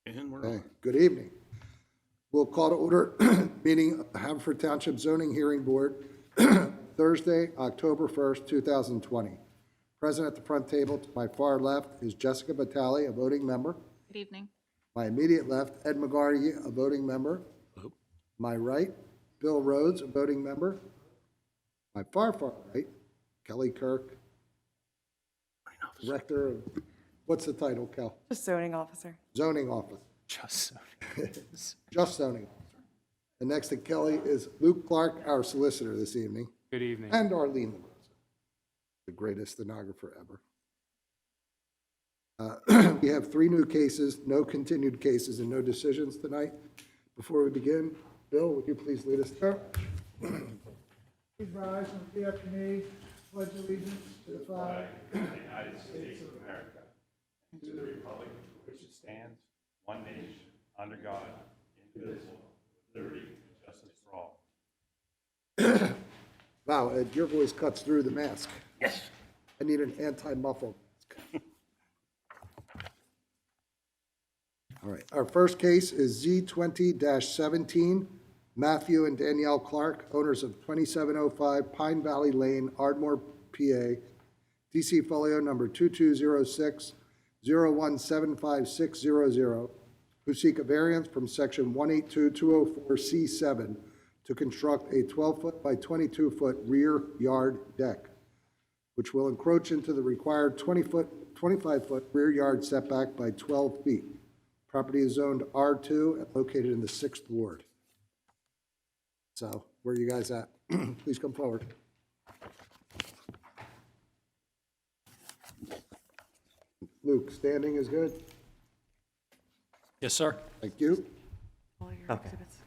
And we're Okay, on. good evening. We'll call to order meeting of the Haverford Township Zoning Hearing Board, Thursday, October 1st, 2020. Present at the front table to my far left is Jessica Batali, a voting member. Good evening. My immediate left, Ed McGarty, a voting member. Hello. My right, Bill Rhodes, a voting member. My far right, Kelly Kirk, Director of, what's the title, Kel? Just zoning officer. Zoning Office. Just so. Just zoning officer. And next to Kelly is Luke Clark, our solicitor this evening, Good evening. and Arlene LaRosa, the greatest stenographer ever. We have 3 new cases, no continued cases, and no decisions tonight. Before we begin, Bill, would you please lead us through? Please rise and repeat after me. Pledge allegiance to the flag. United States of America, and to the republic for which it stands, one nation, under God, indivisible, with liberty and justice for all. Wow, Ed, your voice cuts through the mask. Yes. I need an anti-muffle mask. All right, our first case is Z20-17, Matthew and Danielle Clark, owners of 2705 Pine Valley Lane, Ardmore, PA, DC folio number 2206-0175600, who seek a variance from section 182204C7 to construct a 12-foot by 22-foot rear yard deck, which will encroach into the required 25-foot rear yard setback by 12 feet. Property is zoned R2 and located in the 6th Ward. So, where are you guys at? Please come forward. Luke, standing is good. Yes, sir. Thank you. All your exhibits.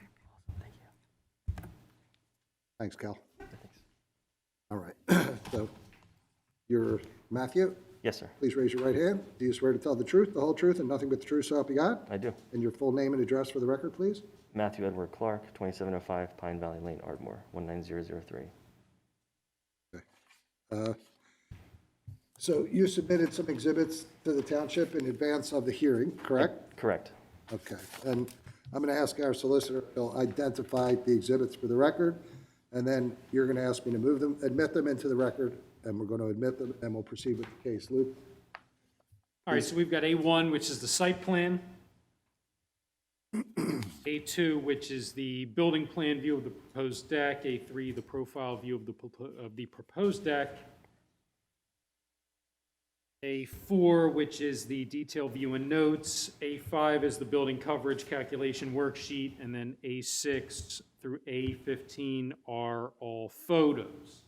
Thanks, Cal. All right. So, you're Matthew? Yes, sir. Please raise your right hand. Do you swear to tell the truth, the whole truth, and nothing but the truth, so help you God? I do. And your full name and address for the record, please? Matthew Edward Clark, 2705 Pine Valley Lane, Ardmore, 19003. So you submitted some exhibits to the township in advance of the hearing, correct? Correct. Okay. And I'm going to ask our solicitor, he'll identify the exhibits for the record, and then you're going to ask me to move them, admit them into the record, and we're going to admit them, and we'll proceed with the case. Luke? All right, so we've got A1, which is the site plan. A2, which is the building plan view of the proposed deck. A3, the profile view of the proposed deck. A4, which is the detail view and notes. A5 is the building coverage calculation worksheet. And then A6 through A15 are all photos.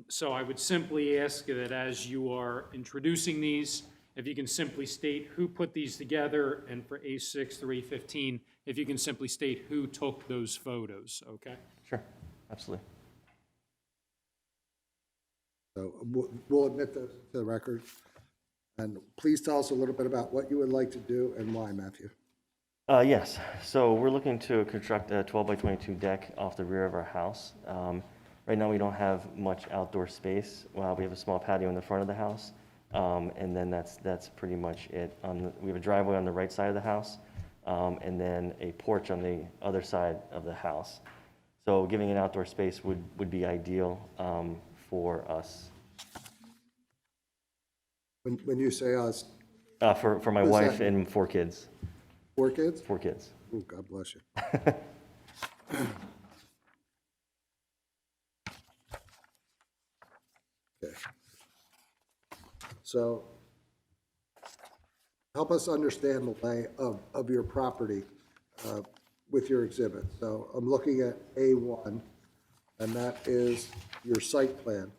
So I would simply ask that as you are introducing these, if you can simply state who put these together, and for A6 through A15, if you can simply state who took those photos, okay? Sure. Absolutely. So we'll admit those to the record. And please tell us a little bit about what you would like to do and why, Matthew. Yes. So we're looking to construct a 12 by 22 deck off the rear of our house. Right now, we don't have much outdoor space. Well, we have a small patio in the front of the house. And then that's pretty much it. We have a driveway on the right side of the house, and then a porch on the other side of the house. So giving an outdoor space would be ideal for us. When you say us, For my Who's wife that? and 4 kids. 4 kids? 4 kids. Oh, God bless you. Okay. So help us understand the lay of your property with your exhibit. So I'm looking at A1, and that is your site plan.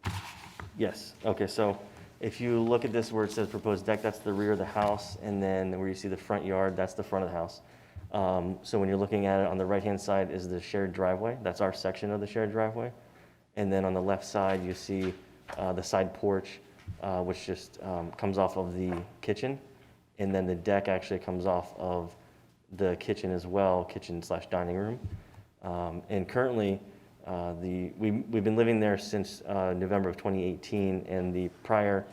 Yes. Okay. So if you look at this where it says proposed deck, that's the rear of the house, and then where you see the front yard, that's the front of the house. So when you're looking at it, on the right-hand side is the shared driveway. That's our section of the shared driveway. And then on the left side, you see the side porch, which just comes off of the kitchen. And then the deck actually comes off of the kitchen as well, kitchen/dining room. And currently, we've been living there since November of 2018, and the prior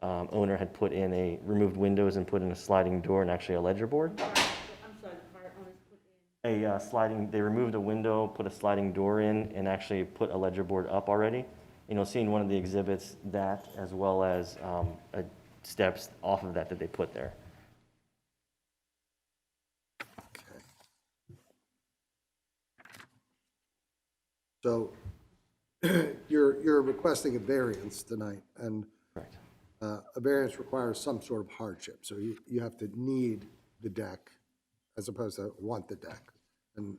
owner had put in removed windows and put in a sliding door and actually a ledger board. They removed a window, put a sliding door in, and actually put a ledger board up already. And you'll see in one of the exhibits that, as well as steps off of that they put there. So you're requesting a variance tonight, and Correct. a variance requires some sort of hardship. So you have to need the deck as opposed to want the deck. And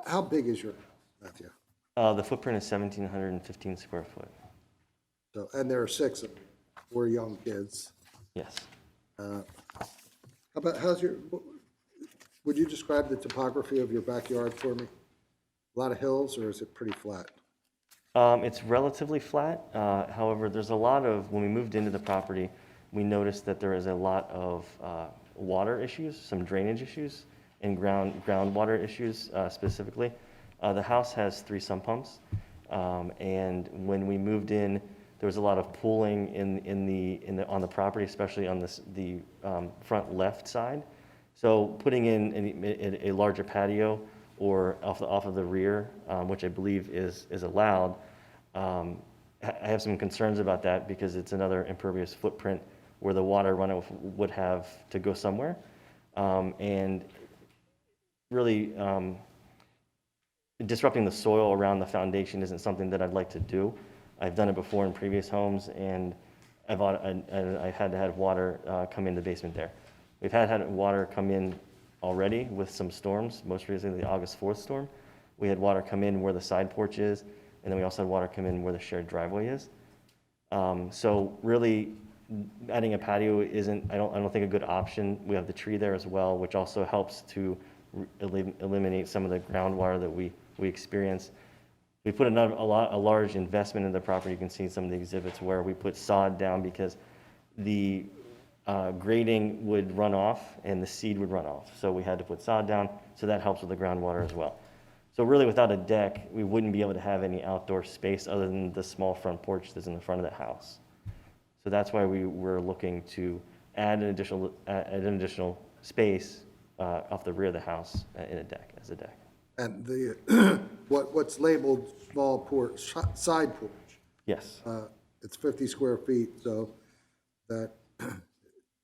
how big is your house, Matthew? The footprint is 1,715 square foot. So, and there are 6 of them, 4 young kids. Yes. Would you describe the topography of your backyard for me? A lot of hills, or is it pretty flat? It's relatively flat. However, there's a lot of, when we moved into the property, we noticed that there is a lot of water issues, some drainage issues, and groundwater issues specifically. The house has 3 sump pumps, and when we moved in, there was a lot of pooling on the property, especially on the front left side. So putting in a larger patio or off of the rear, which I believe is allowed, I have some concerns about that because it's another impervious footprint where the water runoff would have to go somewhere. And really disrupting the soil around the foundation isn't something that I'd like to do. I've done it before in previous homes, and I've had to have water come in the basement there. We've had water come in already with some storms, most recently the August 4th storm. We had water come in where the side porch is, and then we also had water come in where the shared driveway is. So really, adding a patio I don't think a good option. We have the tree there as well, which also helps to eliminate some of the groundwater that we experience. We put a large investment in the property. You can see some of the exhibits where we put sod down because the grading would run off and the seed would run off. So we had to put sod down, so that helps with the groundwater as well. So really, without a deck, we wouldn't be able to have any outdoor space other than the small front porch that's in the front of the house. So that's why we were looking to add an additional space off the rear of the house in a deck, as a deck. And the what's labeled small porch, side porch, Yes. it's 50 square feet, so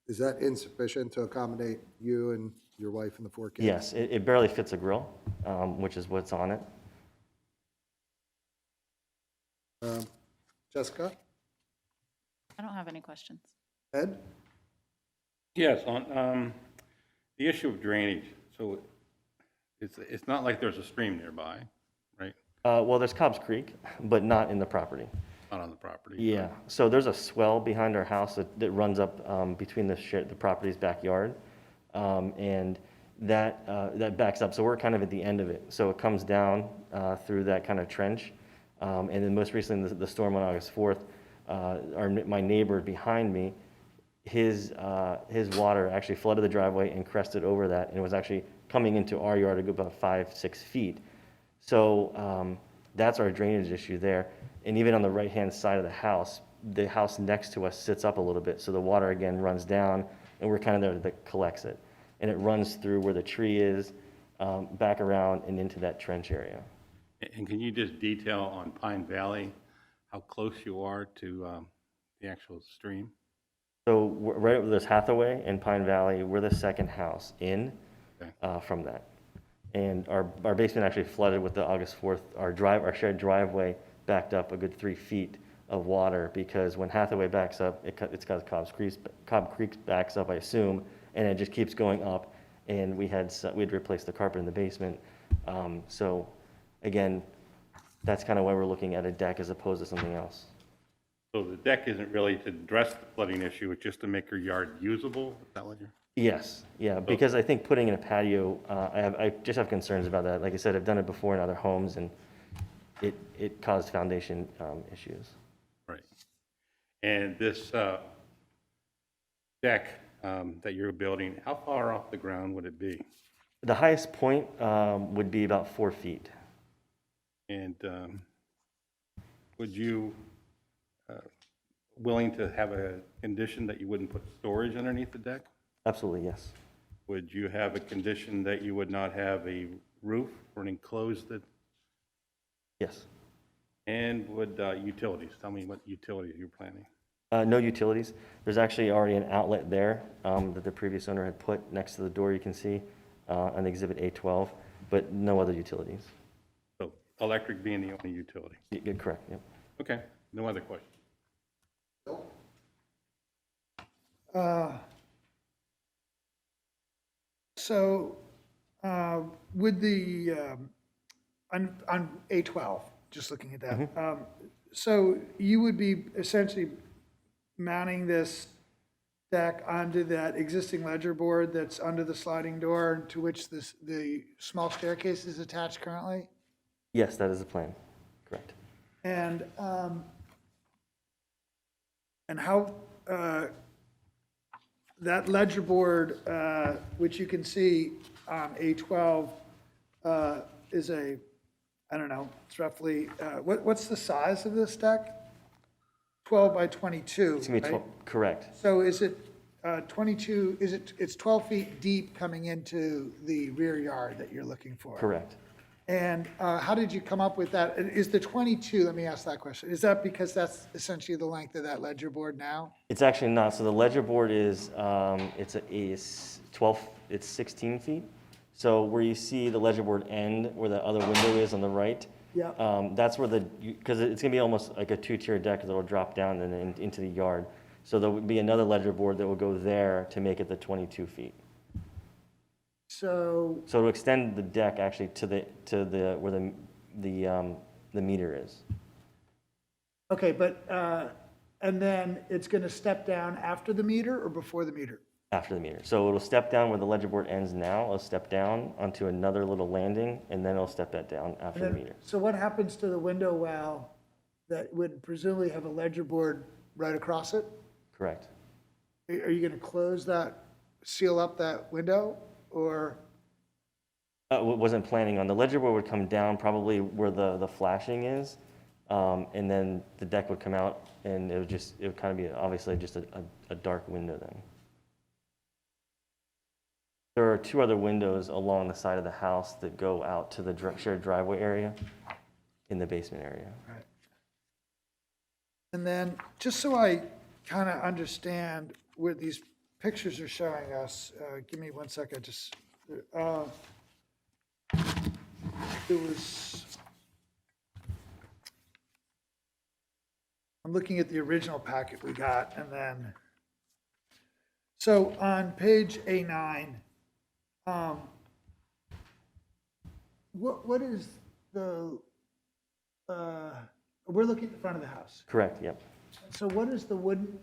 is that insufficient to accommodate you and your wife and the 4 kids? Yes, it barely fits a grill, which is what's on it. Jessica? I don't have any questions. Ed? Yes, on the issue of drainage, so it's not like there's a stream nearby, right? Well, there's Cobb's Creek, but not in the property. Not on the property. Yeah, so there's a swell behind our house that runs up between the property's backyard, and that backs up. So we're kind of at the end of it. So it comes down through that kind of trench, and then most recently the storm on August 4th, my neighbor behind me, his water actually flooded the driveway and crested over that, and it was actually coming into our yard to go about 5-6 feet. So that's our drainage issue there. And even on the right-hand side of the house next to us sits up a little bit, so the water again runs down, and we're kind of there that collects it. And it runs through where the tree is, back around and into that trench area. And can you just detail on Pine Valley, how close you are to the actual stream? So right there's Hathaway and Pine Valley, we're the second house in from that. And our basement actually flooded with the August 4th. Our shared driveway backed up a good 3 feet of water because when Hathaway backs up, it's got Cobb Creek backs up, I assume, and it just keeps going up. And we had to replace the carpet in the basement. So again, that's kind of why we're looking at a deck as opposed to something else. So the deck isn't really to address the flooding issue, it's just to make your yard usable? Is that what you're? Yes, yeah, because I think putting in a patio, I just have concerns about that. Like I said, I've done it before in other homes, and it caused foundation issues. Right. And this deck that you're building, how far off the ground would it be? The highest point would be about 4 feet. And would you, willing to have a condition that you wouldn't put storage underneath the deck? Absolutely, yes. Would you have a condition that you would not have a roof or an enclosed, Yes. and would utilities, tell me what utilities you're planning? No utilities. There's actually already an outlet there that the previous owner had put next to the door, you can see, on Exhibit A12, but no other utilities. So electric being the only utility. You're correct, yep. Okay, no other questions? So, with the, on A12, just looking at that, so you would be essentially mounting this deck onto that existing ledger board that's under the sliding door to which the small staircase is attached currently? Yes, that is the plan, correct. And how, that ledger board, which you can see on A12, is a, I don't know, it's roughly, what's the size of this deck? 12 by 22, It's gonna be right? correct, So is it 22, it's 12 feet deep coming into the rear yard that you're looking for? correct. And how did you come up with that? And is the 22, let me ask that question, is that because that's essentially the length of that ledger board now? It's actually not, so the ledger board is, is 12, it's 16 feet. So where you see the ledger board end, where the other window is on the right, Yeah. that's where because it's gonna be almost like a two-tier deck that will drop down and then into the yard. So there would be another ledger board that will go there to make it the 22 feet. So, So to extend the deck actually to the where the meter is. okay, but, and then it's going to step down after the meter or before the meter? After the meter. So it'll step down where the ledger board ends now, it'll step down onto another little landing, and then it'll step that down after the And then- meter. So what happens to the window well that would presumably have a ledger board right across it? Correct. Are you going to close that, seal up that window, or? Wasn't planning on, the ledger board would come down probably where the flashing is, and then the deck would come out, and it would kind of be obviously just a dark window then. There are two other windows along the side of the house that go out to the shared driveway area in the basement area. And then, just so I kind of understand what these pictures are showing us, give me 1 second, just, it was, I'm looking at the original packet we got, and then, so on page A9, what is the, we're looking at the front of the house. Correct, yep. So what is the wooden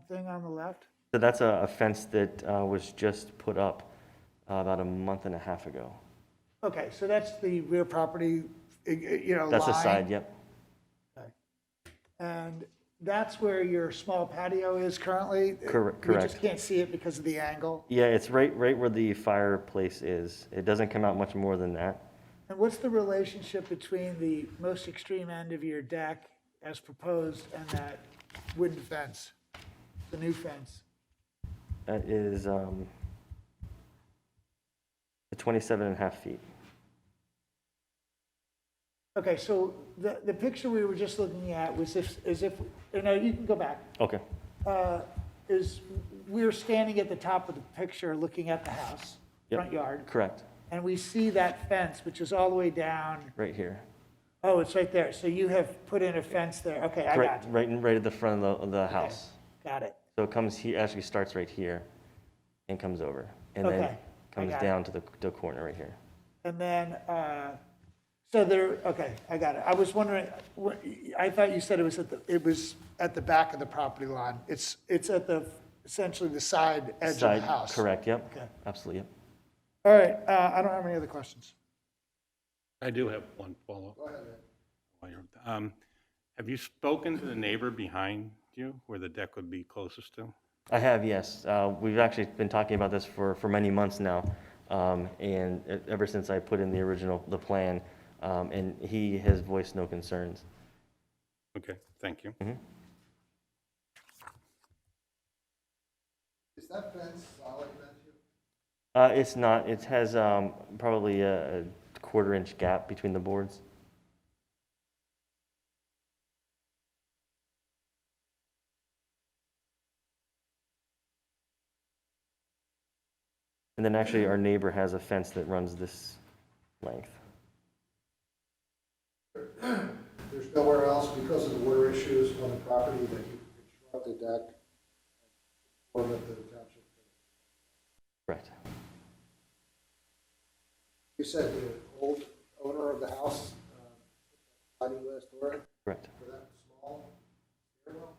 thing on the left? So that's a fence that was just put up about a month and a half ago. Okay, so that's the rear property, That's the line. side, yep. Okay. And that's where your small patio is currently? We Correct. just can't see it because of the angle. Yeah, it's right where the fireplace is. It doesn't come out much more than that. And what's the relationship between the most extreme end of your deck as proposed and that wooden fence, the new fence? That is 27.5 feet. Okay, so the picture we were just looking at was as if, no, you can go back. Okay, Is we're standing at the top of the picture looking at the house, Yep. front yard, correct, and we see that fence, which is all the way down. right here. Oh, it's right there. So you have put in a fence there. Okay, I got you. Right at the front of the house. Got it. So it comes here, actually starts right here and comes over. And then Okay, I comes got it. down to the corner right here. And then, so there, okay, I got it. I was wondering, I thought you said it was at the back of the property line. It's at the, essentially the side edge of the Side, house. correct, yep. Okay. Absolutely, yep. All right, I don't have any other questions. I do have one follow-up. While you're- Have you spoken to the neighbor behind you where the deck would be closest to? I have, yes. We've actually been talking about this for many months now. And ever since I put in the plan, and he has voiced no concerns. Okay, thank you. Is that fence solid, Matthew? It's not, it has probably a quarter-inch gap between the boards. And then actually, our neighbor has a fence that runs this length. There's nowhere else because of the water issues on the property that you can construct a deck or that the township. Correct. You said the old owner of the house, sliding glass door Correct. for that small stairwell?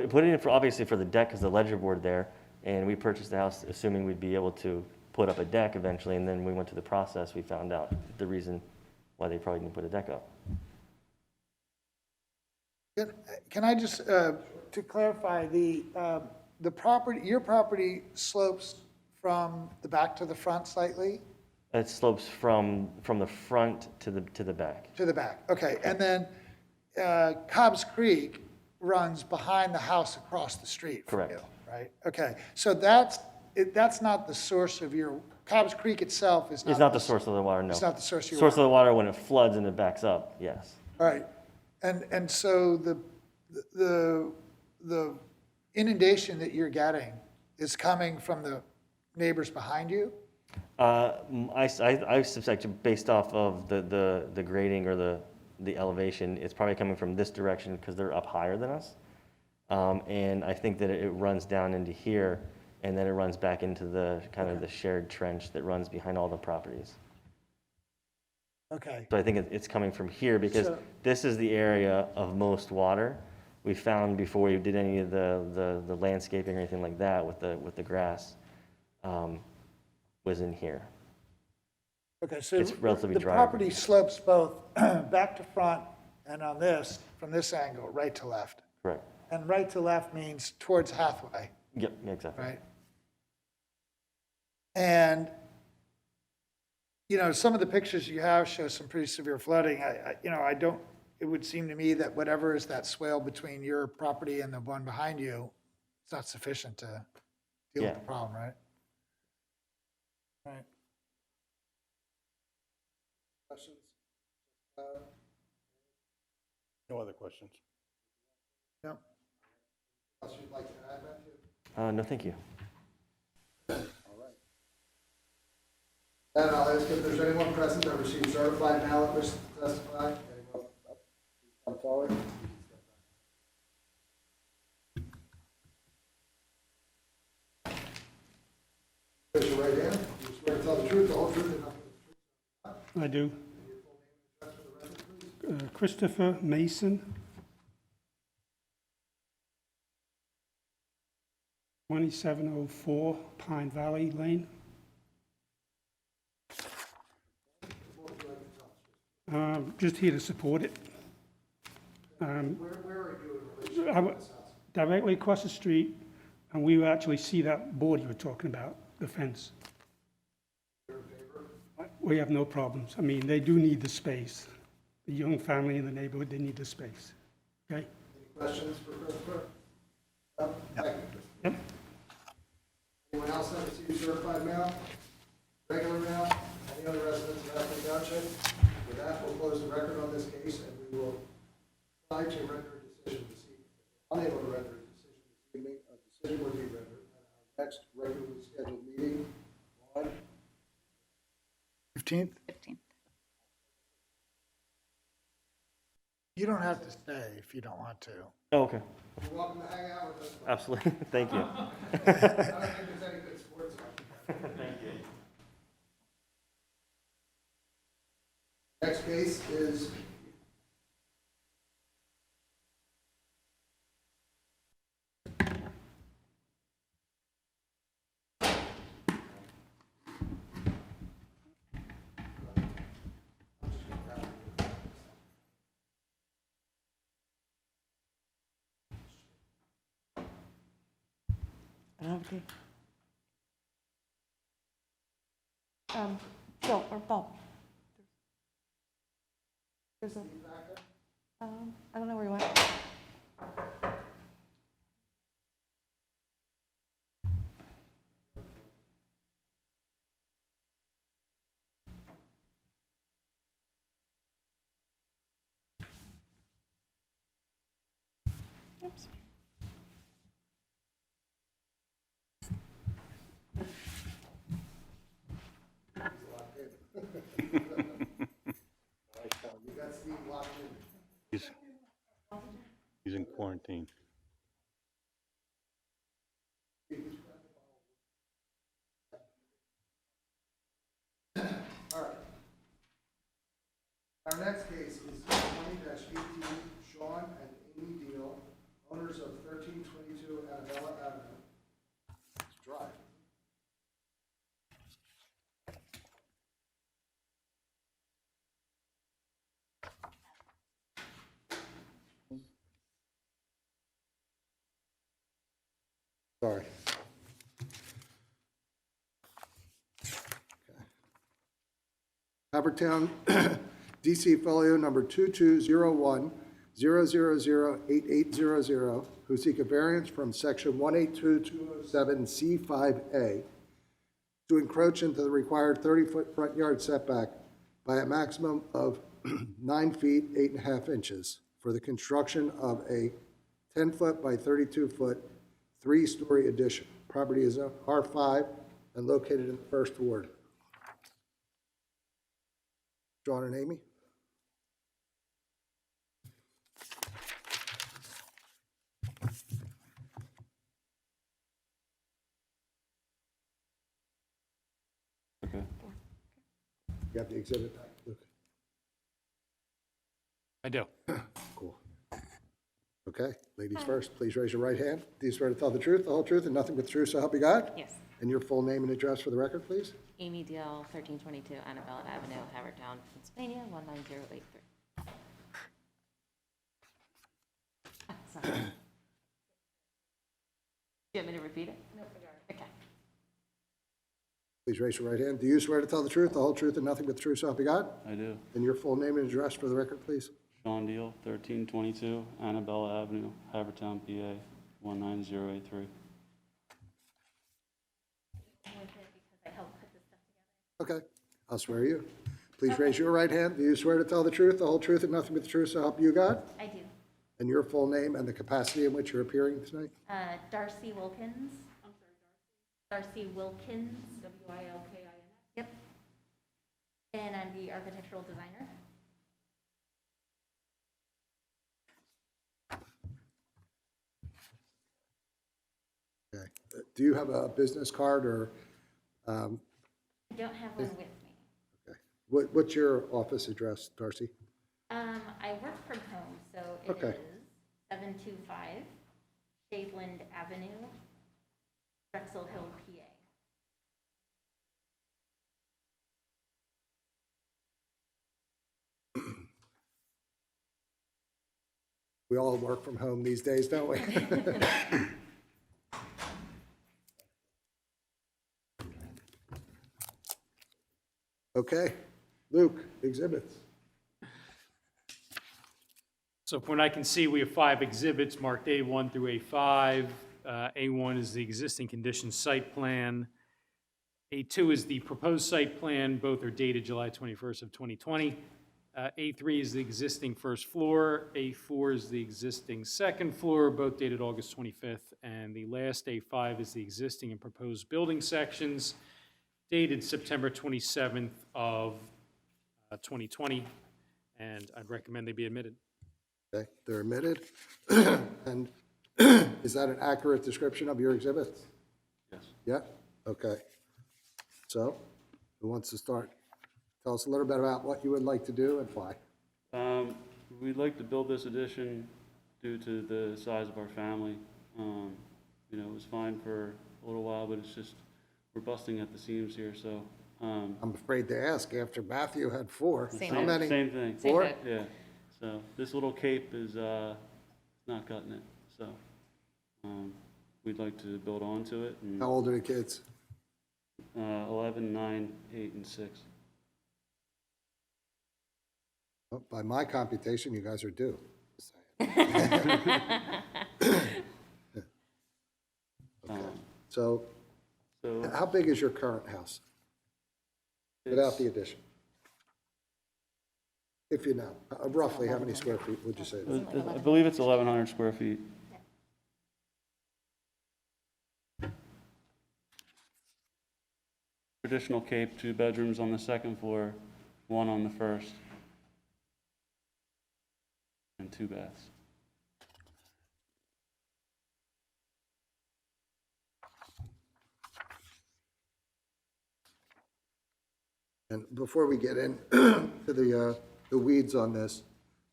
Put it in for, obviously for the deck, because the ledger board there, and we purchased the house assuming we'd be able to put up a deck eventually, and then we went through the process, we found out the reason why they probably didn't put a deck up. Can I just, to clarify, the property, your property slopes from the back to the front slightly? It slopes from the front to the back. To the back, okay. And then Cobb's Creek runs behind the house across the street from Correct. you, right? Okay, so that's not the source of your, Cobb's Creek itself is not. It's not the source of the water, no. It's not the source of your Source of water. the water when it floods and it backs up, yes. All right, and so the inundation that you're getting is coming from the neighbors behind you? I suspect, based off of the grading or the elevation, it's probably coming from this direction because they're up higher than us. And I think that it runs down into here, and then it runs back into the kind of the shared trench that runs behind all the properties. Okay, So I think it's coming from here because So- this is the area of most water. We found before we did any of the landscaping or anything like that with the grass, was in here. okay, so It's relatively the dry. property slopes both back to front and on this, from this angle, right to left. Correct. And right to left means towards Hathaway, Yep, exactly. right? And, you know, some of the pictures you have show some pretty severe flooding. I don't, it would seem to me that whatever is that swale between your property and the one behind you, it's not sufficient to deal with Yeah. the problem, right? Right. Questions? No other questions. Yep. Else you'd like to add, Matthew? No, thank you. All right. Then I'll ask if there's anyone present that received certified ballot wish to testify. Anyone up? Come forward. Raise your right hand. You swear to tell the truth, the whole truth, and nothing but the truth. I do. Christopher Mason. 2704 Pine Valley Lane. Just here to support it. Where are you in relation I'm to this house? directly across the street, and we actually see that board you were talking about, the fence. We have no problems. I mean, they do need the space. The young family in the neighborhood, they need the space. Okay? Any questions for Christopher? No? Thank you, Christopher. Yep. Anyone else that received certified mail? Regular mail? Any other residents of Haverford Township? With that, we'll close the record on this case, and we will try to render a decision this evening. If we're unable to render a decision this evening, a decision will be rendered at our next regularly scheduled meeting on 15th? 15th. You don't have to stay if you don't want to. Oh, okay. You're welcome to hang out with us. Absolutely. Thank you. I don't think there's any good sports on. Thank you. Next case is Okay. Bill or Bob? There's a, I don't know where he went. You got Steve locked in. He's in quarantine. All right. Our next case is 20-18, Sean and Amy Deal, owners of 1322 Annabella Avenue. Let's drive. Sorry. Haverford Town, DC folio number 2201-0008800, who seek a variance from section 182-207C5A to encroach into the required 30-foot front yard setback by a maximum of 9 feet, 8.5 inches for the construction of a 10-foot by 32-foot, 3-story addition. Property is R5 and located in the first ward. John and Amy? Okay. You got the exhibit back, Luke? I do. Cool. Okay, ladies first, please raise your right hand. Do you swear to tell the truth, the whole truth, and nothing but the truth, so help you God? Yes. And your full name and address for the record, please? Amy Deal, 1322 Annabella Avenue, Haverford Town, Pennsylvania, 19083. Sorry. Do you want me to repeat it? No, okay. Please raise your right hand. Do you swear to tell the truth, the whole truth, and nothing but the truth, so help you God? I do. And your full name and address for the record, please? Sean Deal, 1322 Annabella Avenue, Havertown, PA, 19083. Okay, I'll swear you. Please raise your right hand. Do you swear to tell the truth, the whole truth, and nothing but the truth, so help you God? I do. And your full name and the capacity in which you're appearing tonight? Darcy Wilkins. I'm sorry, Darcy Wilkins, Wilkins. Yep. And I'm the architectural designer. Okay. Do you have a business card or, I don't have one with me. okay. What's your office address, Darcy? I work from home, so it Okay. is 725 Shaveland Avenue, Drexel Hill, PA. We all work from home these days, don't we? Okay, Luke, exhibits. So from what I can see, we have 5 exhibits marked A1 through A5. A1 is the existing condition site plan. A2 is the proposed site plan. Both are dated July 21st of 2020. A3 is the existing first floor. A4 is the existing second floor, both dated August 25th. And the last A5 is the existing and proposed building sections, dated September 27th of 2020. And I'd recommend they be admitted. Okay, they're admitted. And is that an accurate description of your exhibits? Yes. Yeah, okay. So, who wants to start? Tell us a little bit about what you would like to do and why. We'd like to build this addition due to the size of our family. You know, it was fine for a little while, but it's just, we're busting at the seams here, so. I'm afraid to ask, after Matthew had 4, Same how many? Same thing. Same 4? thing. Yeah, so this little cape is not cutting it, so we'd like to build onto it. And, How old are the kids? 11, 9, 8, and 6. Well, by my computation, you guys are due. Okay. So, So how big is your current house without the addition? If you know, roughly, how many square feet would you say? I believe it's 1,100 square feet. traditional cape, 2 bedrooms on the second floor, 1 on the first, and 2 baths. And before we get in to the weeds on this,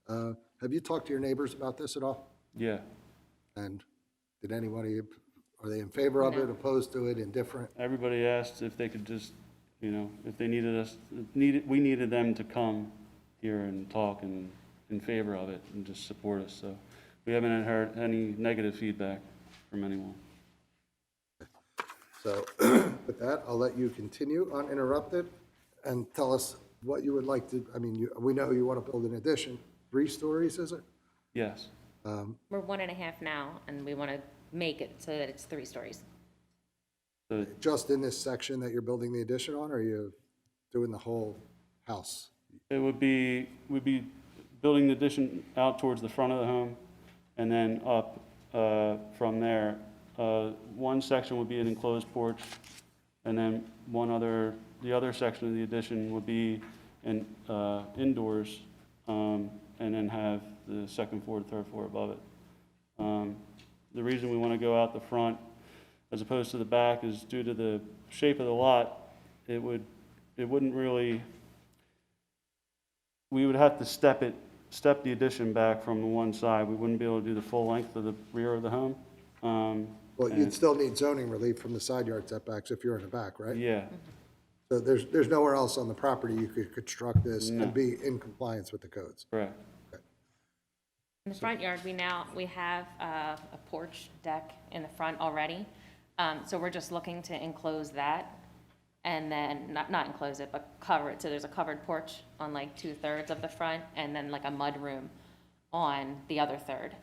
have you talked to your neighbors about this at all? Yeah, And did anybody, are they in favor of it, opposed to it, indifferent? everybody asked if they could just, you know, if they needed us, we needed them to come here and talk and in favor of it and just support us, so we haven't heard any negative feedback from anyone. So with that, I'll let you continue uninterrupted and tell us what you would like to, I mean, we know you want to build an addition. 3 stories, is it? Yes, We're 1.5 now, and we want to make it so that it's 3 stories. so Just in this section that you're building the addition on, or are you doing the whole house? it would be, we'd be building the addition out towards the front of the home, and then up from there. One section would be an enclosed porch, and then the other section of the addition would be indoors, and then have the second floor, third floor above it. The reason we want to go out the front as opposed to the back is due to the shape of the lot. It wouldn't really, we would have to step the addition back from the one side. We wouldn't be able to do the full length of the rear of the home. Well, you'd still need zoning relief from the side yard setbacks if you're in the back, right? Yeah, So there's nowhere else on the property you could construct this No. and be in compliance with the codes? correct. In the front yard, we have a porch deck in the front already. So we're just looking to enclose that, and then, not enclose it, but cover it. So there's a covered porch on like 2/3 of the front, and then like a mud room on the other third.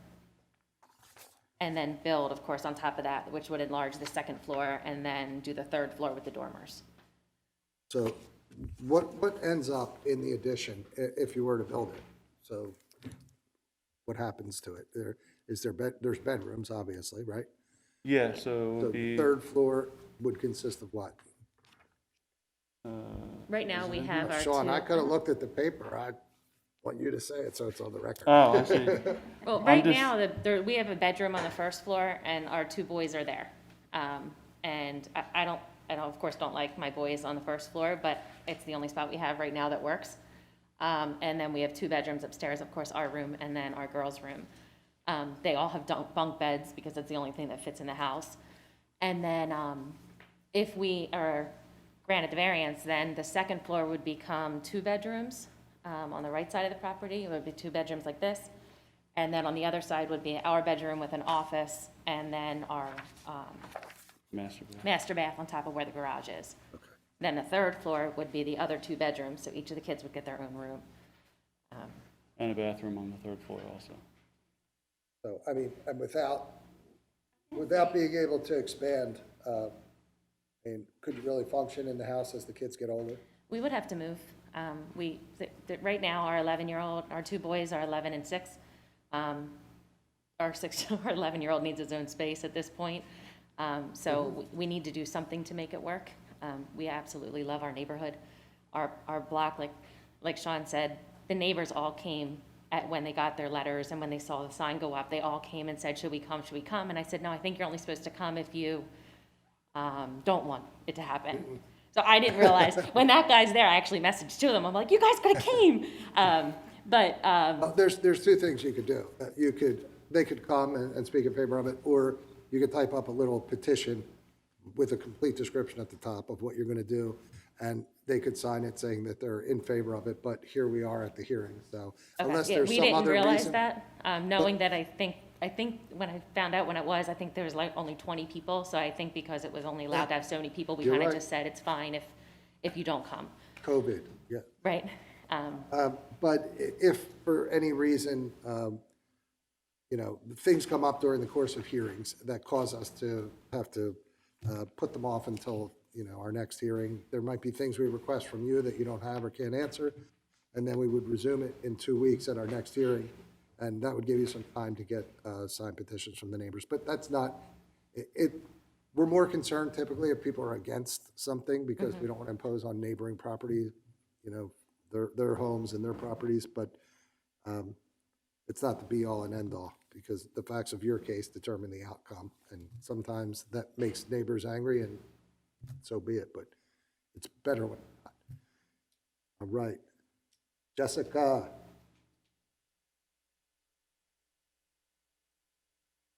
And then build, of course, on top of that, which would enlarge the second floor, and then do the third floor with the dormers. So what ends up in the addition if you were to build it? So what happens to it? There's bedrooms, obviously, right? Yeah, so it So would be, third floor would consist of what? Right now, we have our Sean, I two. could have looked at the paper. I want you to say it so it's on the record. oh, I see. Well, right just- now, we have a bedroom on the first floor, and our 2 boys are there. And I don't, of course, don't like my boys on the first floor, but it's the only spot we have right now that works. And then we have 2 bedrooms upstairs, of course, our room, and then our girls' room. They all have bunk beds, because that's the only thing that fits in the house. And then, if we are granted the variance, then the second floor would become 2 bedrooms. On the right side of the property, it would be 2 bedrooms like this. And then on the other side would be our bedroom with an office, and then our Master bath. master bath on top of where the garage is. Then the third floor would be the other 2 bedrooms, so each of the kids would get their own room. And a bathroom on the third floor also. So, I mean, and without being able to expand, I mean, could you really function in the house as the kids get older? We would have to move. Right now, our 11-year-old, our 2 boys are 11 and 6. Our 11-year-old needs his own space at this point. So we need to do something to make it work. We absolutely love our neighborhood. Our block, like Sean said, the neighbors all came when they got their letters, and when they saw the sign go up, they all came and said, should we come, should we come? And I said, no, I think you're only supposed to come if you don't want it to happen. So I didn't realize, when that guy's there, I actually messaged to them, I'm like, you guys could have came. There's 2 things you could do. They could come and speak in favor of it, or you could type up a little petition with a complete description at the top of what you're going to do, and they could sign it saying that they're in favor of it, but here we are at the hearing, so unless Okay, yeah, there's we some didn't other realize reason. that, knowing that I think when I found out when it was, I think there was like only 20 people, so I think because it was only allowed to have so many people, we You're kind of right. just said, it's fine if you don't come, COVID, yeah. right? But if for any reason, things come up during the course of hearings that cause us to have to put them off until, our next hearing, there might be things we request from you that you don't have or can't answer, and then we would resume it in 2 weeks at our next hearing, and that would give you some time to get signed petitions from the neighbors. But that's not, We're more concerned typically if people are against something because we don't want to impose on neighboring properties, you know, their homes and their properties, but it's not the be-all and end-all because the facts of your case determine the outcome. And sometimes that makes neighbors angry and so be it, but it's better when it's not. All right. Jessica,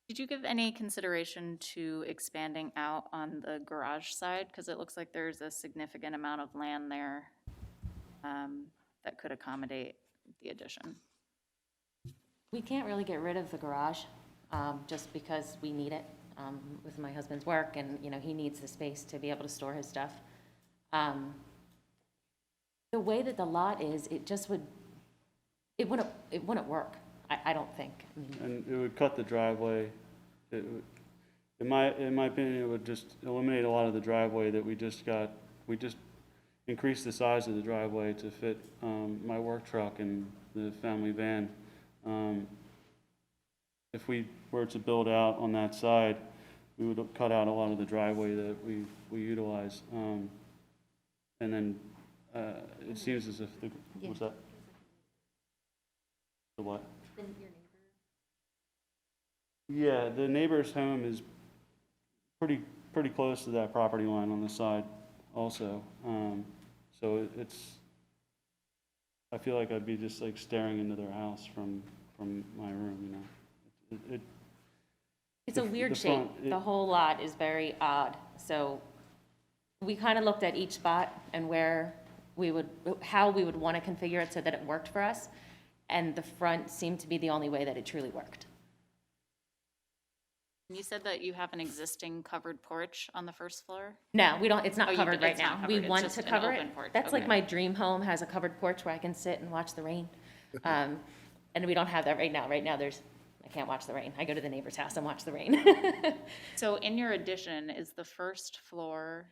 Did you give any consideration to expanding out on the garage side? Because it looks like there's a significant amount of land there that could accommodate the addition. We can't really get rid of the garage, just because we need it, with my husband's work, and, you know, he needs the space to be able to store his stuff. The way that the lot is, it just would, it wouldn't work, I don't think. I mean, And it would cut the driveway. It would, in my opinion, it would just eliminate a lot of the driveway that we just increased the size of the driveway to fit my work truck and the family van. If we were to build out on that side, we would cut out a lot of the driveway that we utilize. And then it seems as if what's that? The what? Yeah, the neighbor's home is pretty close to that property line on the side also. So I feel like I'd be just like staring into their house from my room, you know. It's a The- weird the shape. front, The whole lot is very odd. So we kind of looked at each spot and how we would want to configure it so that it worked for us. And the front seemed to be the only way that it truly worked. You said that you have an existing covered porch on the first floor? No, we don't, it's Oh, not covered right it's not now. We covered, it's want just to an cover open it. porch. That's like Okay. my dream home, has a covered porch where I can sit and watch the rain. And we don't have that right now. Right now, I can't watch the rain. I go to the neighbor's house and watch the rain. So in your addition, is the first floor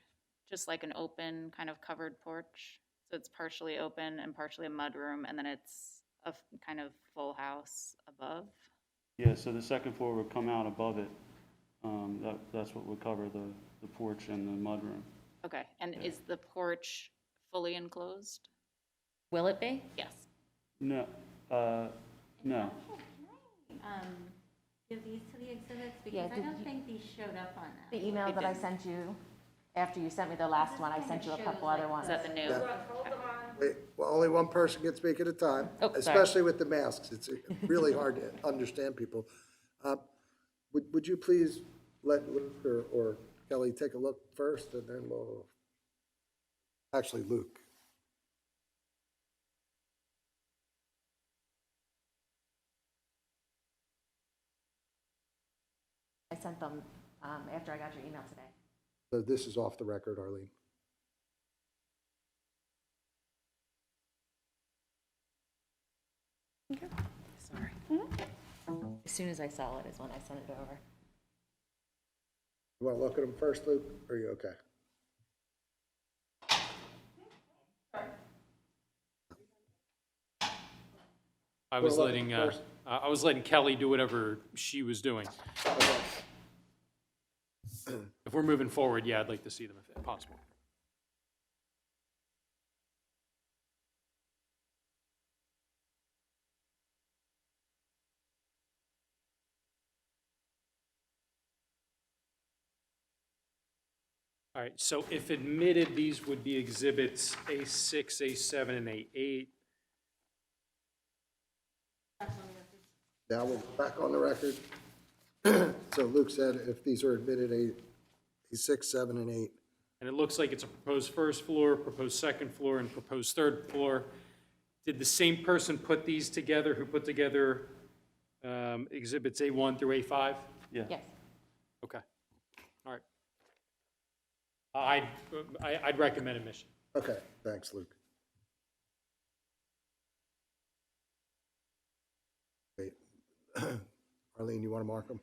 just like an open kind of covered porch? So it's partially open and partially a mudroom, and then it's a kind of full house above? Yeah, so the second floor would come out above it. That's what would cover the porch and the mudroom. Okay, and is the porch fully enclosed? Will it be? Yes. No, no. Give these to the exhibits, Yeah, because I did don't you- think these showed up on that. The email that I sent you, after you sent me the last one, I sent you a couple other ones. Is that the new? wait, well, only one person can speak at a time, Oh, sorry. especially with the masks. It's really hard to understand people. Would you please let Luke or Kelly take a look first, and then we'll, actually, Luke. I sent them after I got your email today. So this is off the record, Arlene. Sorry. As soon as I saw it is when I sent it over. You want to look at them first, Luke, or are you okay? I was Well, letting, first- I was letting Kelly do whatever she was doing. If we're moving forward, yeah, I'd like to see them if possible. All right, so if admitted, these would be exhibits A6, A7, and A8. Now we're back on the record. So Luke said if these are admitted, a 6, 7, and 8. And it looks like it's a proposed first floor, proposed second floor, and proposed third floor. Did the same person put these together who put together exhibits A1 through A5? Yeah. Yes. Okay, all right. I'd recommend admission. Okay, thanks, Luke. Wait. Arlene, you want to mark them?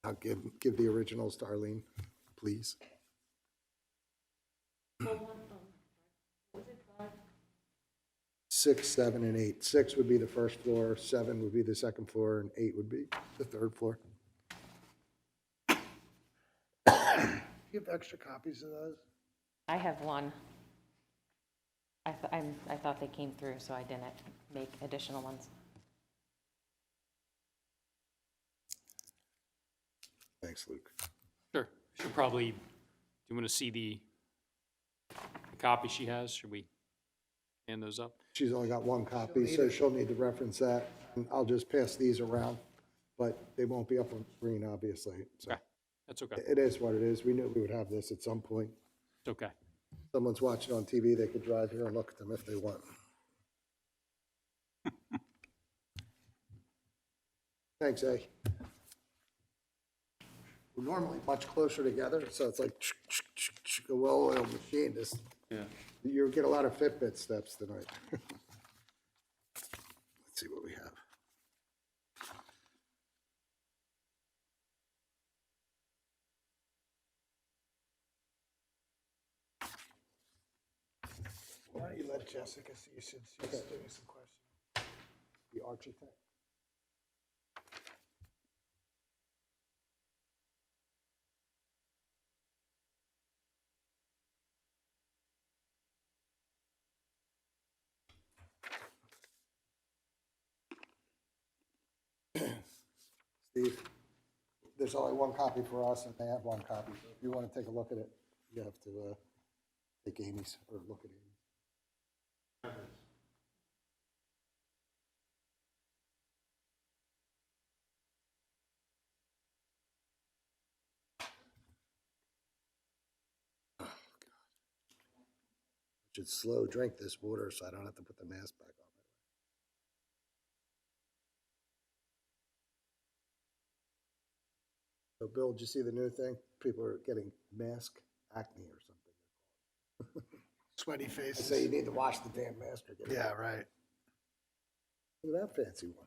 I'll give the originals to Arlene, please. 6, 7, and 8. 6 would be the first floor, 7 would be the second floor, and 8 would be the third floor. you have extra copies of those? I have one. I thought they came through, so I didn't make additional ones. Thanks, Luke. Sure. Should probably, do you want to see the copy she has? Should we hand those up? She's only got one copy, so she'll need to reference that. And I'll just pass these around, but they won't be up on screen, obviously. So Okay, that's okay. it is what it is. We knew we would have this at some point. It's okay. Someone's watching on TV, they could drive here and look at them if they want. Thanks, A. We're normally much closer together, so it's like a well-oiled machine. Just, Yeah. you get a lot of Fitbit steps tonight. Let's see what we have. Why don't you let Jessica see since she's doing some questions? The Archie thing. Steve, there's only one copy for us, and they have one copy. So if you want to take a look at it, you have to take Amy's, or look at Amy's. Should slow drink this water so I don't have to put the mask back on. So Bill, did you see the new thing? People are getting mask acne or something. Sweaty I faces. say you need to wash the damn mask or get it. Yeah, right. Look at that fancy one.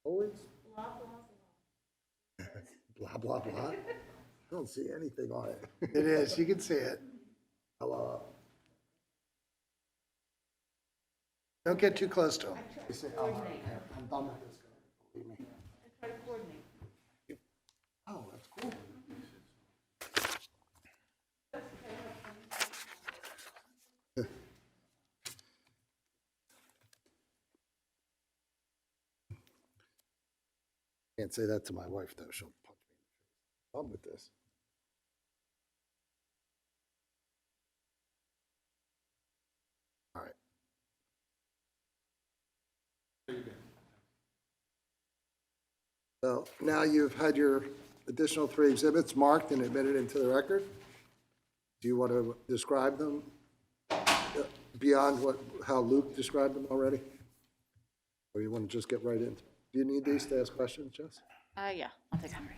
Always? Blah, blah, blah. I don't see anything on it. It is, you can see it. Hello. Don't get too close to them. You say, oh, I'm done with this guy, believe me. Oh, that's cool. Can't say that to my wife, though. She'll punch me in the face. I'm with this. All right. So now you've had your additional 3 exhibits marked and admitted into the record. Do you want to describe them beyond how Luke described them already? Or you want to just get right into? Do you need these to ask questions, Jess? Yeah, I'll take them.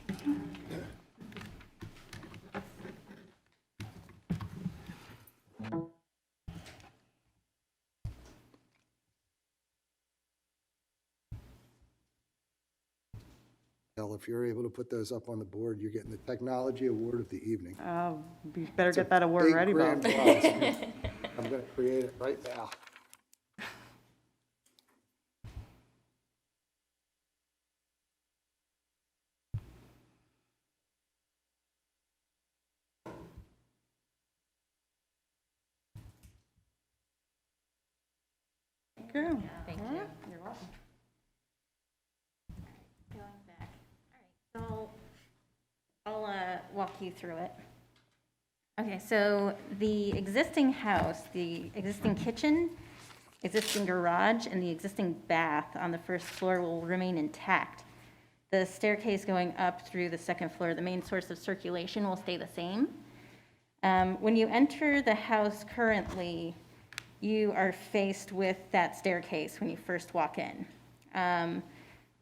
Well, if you're able to put those up on the board, you're getting the Technology Award of the evening. You better It's a get that award big ready, grand Bob. prize. I'm going to create it right now. Girl. Thank you. You're welcome. Going back. All right, so I'll walk you through it. Okay, so the existing house, the existing kitchen, existing garage, and the existing bath on the first floor will remain intact. The staircase going up through the second floor, the main source of circulation will stay the same. When you enter the house currently, you are faced with that staircase when you first walk in.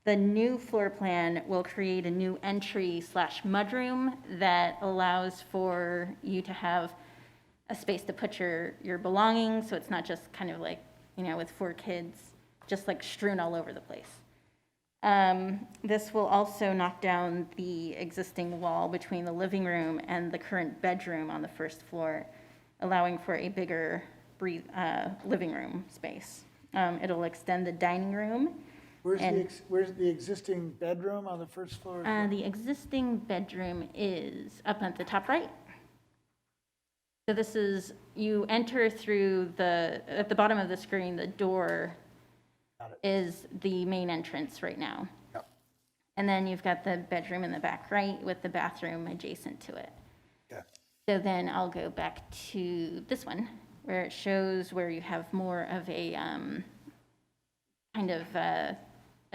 The new floor plan will create a new entry/mudroom that allows for you to have a space to put your belongings, so it's not just kind of like, with 4 kids, just like strewn all over the place. This will also knock down the existing wall between the living room and the current bedroom on the first floor, allowing for a bigger living room space. It'll extend the dining room And- Where's the existing bedroom on the first floor? The existing bedroom is up at the top right. So this is, you enter through at the bottom of the screen, the door is the main entrance right now. Yep. And then you've got the bedroom in the back right with the bathroom adjacent to it. Okay. So then I'll go back to this one, where it shows where you have more of a kind of a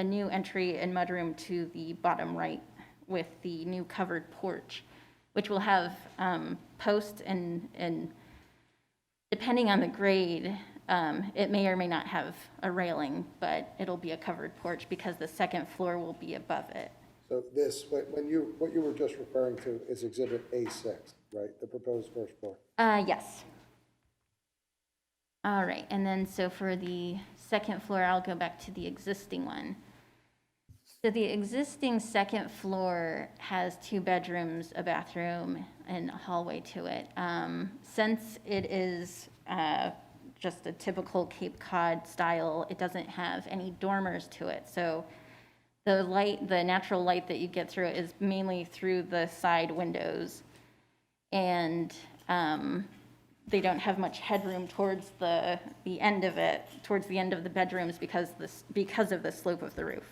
new entry and mudroom to the bottom right with the new covered porch, which will have posts and depending on the grade, it may or may not have a railing, but it'll be a covered porch because the second floor will be above it. So what you were just referring to is Exhibit A6, right? The proposed first floor. Yes. All right, and then so for the second floor, I'll go back to the existing one. So the existing second floor has 2 bedrooms, a bathroom, and a hallway to it. Since it is just a typical Cape Cod style, it doesn't have any dormers to it. So the natural light that you get through it is mainly through the side windows. And they don't have much headroom towards the end of it, towards the end of the bedrooms because of the slope of the roof.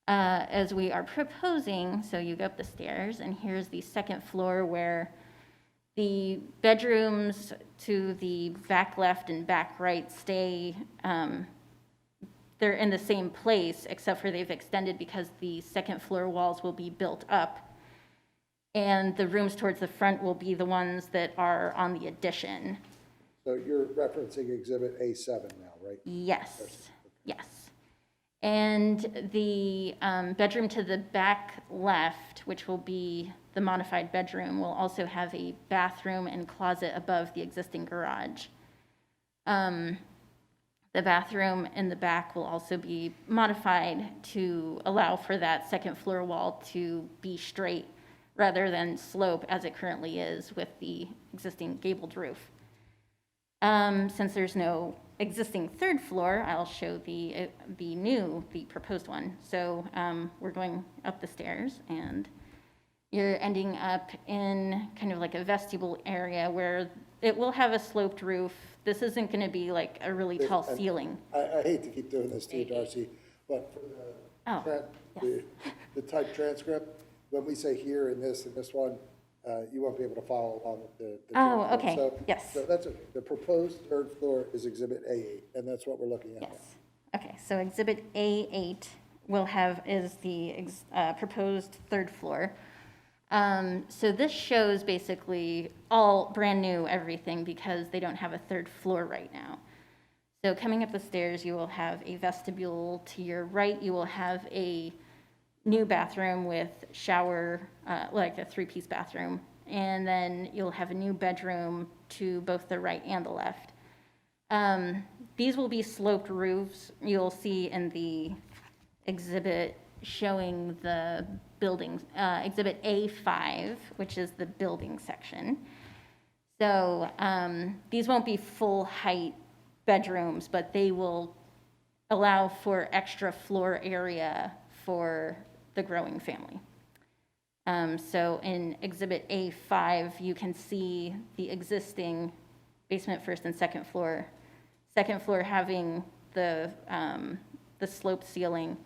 As we are proposing, so you go up the stairs, and here's the second floor where the bedrooms to the back left and back right stay, they're in the same place, except for they've extended because the second floor walls will be built up. And the rooms towards the front will be the ones that are on the addition. So you're referencing Exhibit A7 now, right? Yes, yes. And the bedroom to the back left, which will be the modified bedroom, will also have a bathroom and closet above the existing garage. The bathroom in the back will also be modified to allow for that second floor wall to be straight rather than slope as it currently is with the existing gabled roof. Since there's no existing third floor, I'll show the proposed one. So we're going up the stairs, and you're ending up in kind of like a vestibule area where it will have a sloped roof. This isn't going to be like a really tall ceiling. I hate to keep doing this to you, Darcy, but for Oh, the type transcript, when we say here in this and this one, you won't be able to follow along with the. Oh, transcript. okay, So- yes. So that's okay. The proposed third floor is Exhibit A8, and that's what we're looking at. Yes. Okay, so Exhibit A8 is the proposed third floor. So this shows basically all brand new everything because they don't have a third floor right now. So coming up the stairs, you will have a vestibule. To your right, you will have a new bathroom with shower, like a 3-piece bathroom. And then you'll have a new bedroom to both the right and the left. These will be sloped roofs. You'll see in the exhibit showing the buildings, Exhibit A5, which is the building section. So these won't be full height bedrooms, but they will allow for extra floor area for the growing family. So in Exhibit A5, you can see the existing basement, first and second floor. Second floor having the sloped ceiling,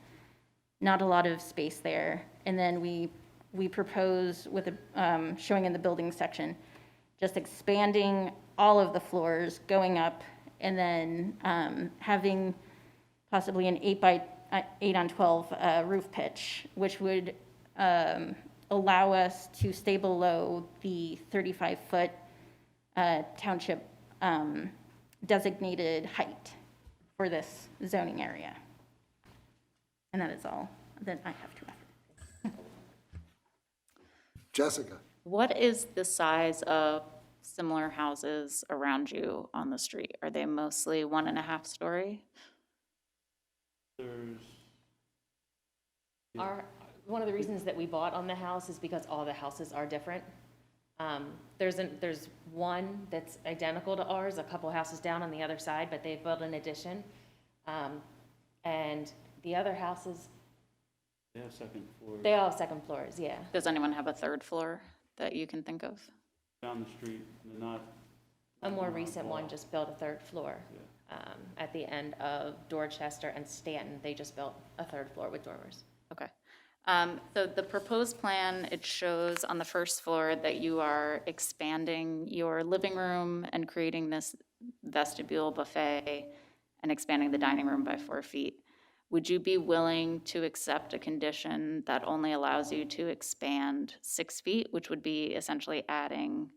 not a lot of space there. And then we propose with showing in the building section, just expanding all of the floors, going up, and then having possibly an 8 on 12 roof pitch, which would allow us to stay below the 35-foot township designated height for this zoning area. And that is all that I have to offer. Jessica? What is the size of similar houses around you on the street? Are they mostly 1.5 story? One of the reasons that we bought on the house is because all the houses are different. There's one that's identical to ours, a couple houses down on the other side, but they've built an addition. And the other houses, They have second floor they all have second floors, yeah. Does anyone have a third floor that you can think of? down the street, they're not. A more not on recent one wall. just built a third floor. At the end of Dorchester and Stanton, they just built a third floor with dormers. Okay. So the proposed plan, it shows on the first floor that you are expanding your living room and creating this vestibule buffet and expanding the dining room by 4 feet. Would you be willing to accept a condition that only allows you to expand 6 feet, which would be essentially adding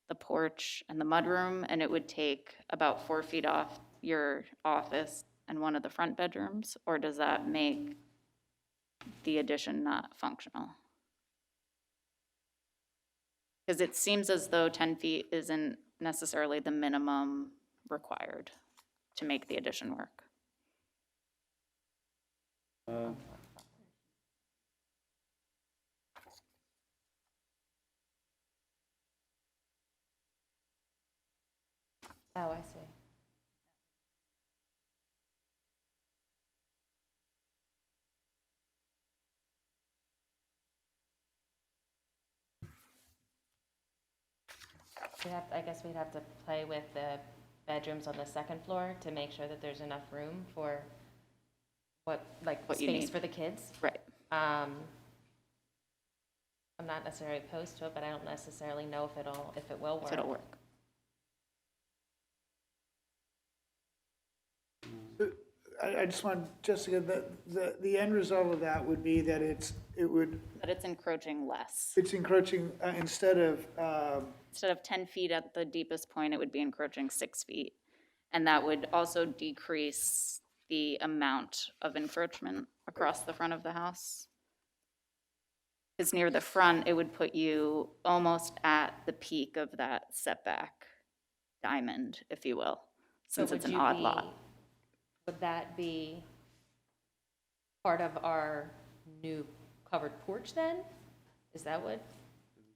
the porch and the mudroom, and it would take about 4 feet off your office and one of the front bedrooms? Or does that make the addition not functional? Because it seems as though 10 feet isn't necessarily the minimum required to make the addition work. Oh, I see. I guess we'd have to play with the bedrooms on the second floor to make sure that there's enough room for what you space need. for the kids. Right. I'm not necessarily opposed to it, but I don't necessarily know if it will work. If it'll work. I just want, Jessica, the end result of that would be that it's encroaching less. it's encroaching, instead of, Instead of 10 feet at the deepest point, it would be encroaching 6 feet. And that would also decrease the amount of encroachment across the front of the house. Because near the front, it would put you almost at the peak of that setback diamond, if you will, since So it's would an you odd be- lot. Would that be part of our new covered porch then? Is that what?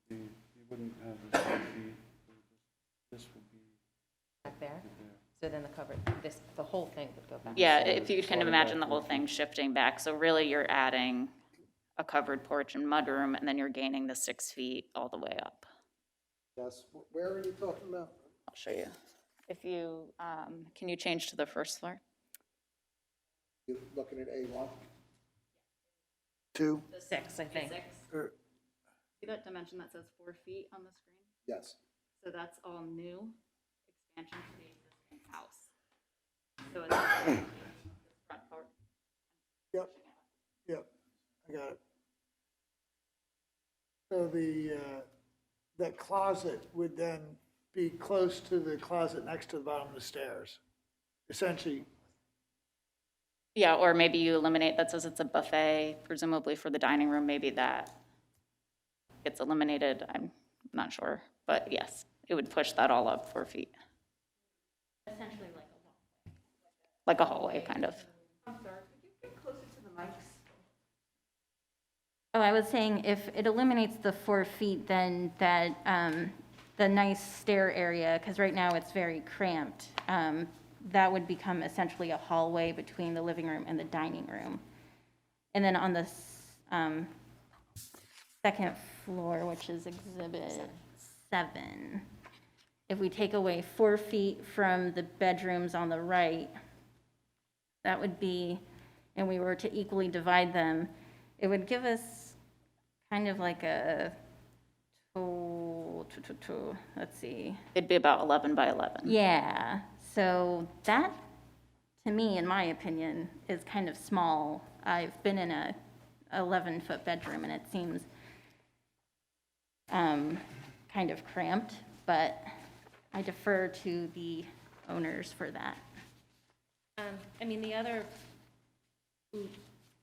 You wouldn't have the 6 feet, this would be Back there? there. So then the whole thing would go back? Yeah, if you can imagine the whole thing shifting back. So really, you're adding a covered porch and mudroom, and then you're gaining the 6 feet all the way up. Yes, where are you talking about? I'll show you. If you, can you change to the first floor? You looking at A1? 2. 6, I think. Or- See that dimension that says 4 feet on the screen? Yes. So that's all new expansion to the existing house. So it's the front part. Yep, yep, I got it. So that closet would then be close to the closet next to the bottom of the stairs, essentially. Yeah, or maybe you eliminate, that says it's a buffet, presumably for the dining room, maybe that gets eliminated, I'm not sure. But yes, it would push that all up 4 feet. Essentially like a wall. Like a hallway, kind of. Oh, I was saying if it eliminates the 4 feet, then that, the nice stair area, because right now it's very cramped, that would become essentially a hallway between the living room and the dining room. And then on the second floor, which is Exhibit 7, if we take away 4 feet from the bedrooms on the right, that would be, and we were to equally divide them, it would give us kind of like a, let's see. It'd be about 11 by 11. Yeah, so that, to me, in my opinion, is kind of small. I've been in a 11-foot bedroom, and it seems kind of cramped, but I defer to the owners for that. I mean, the other,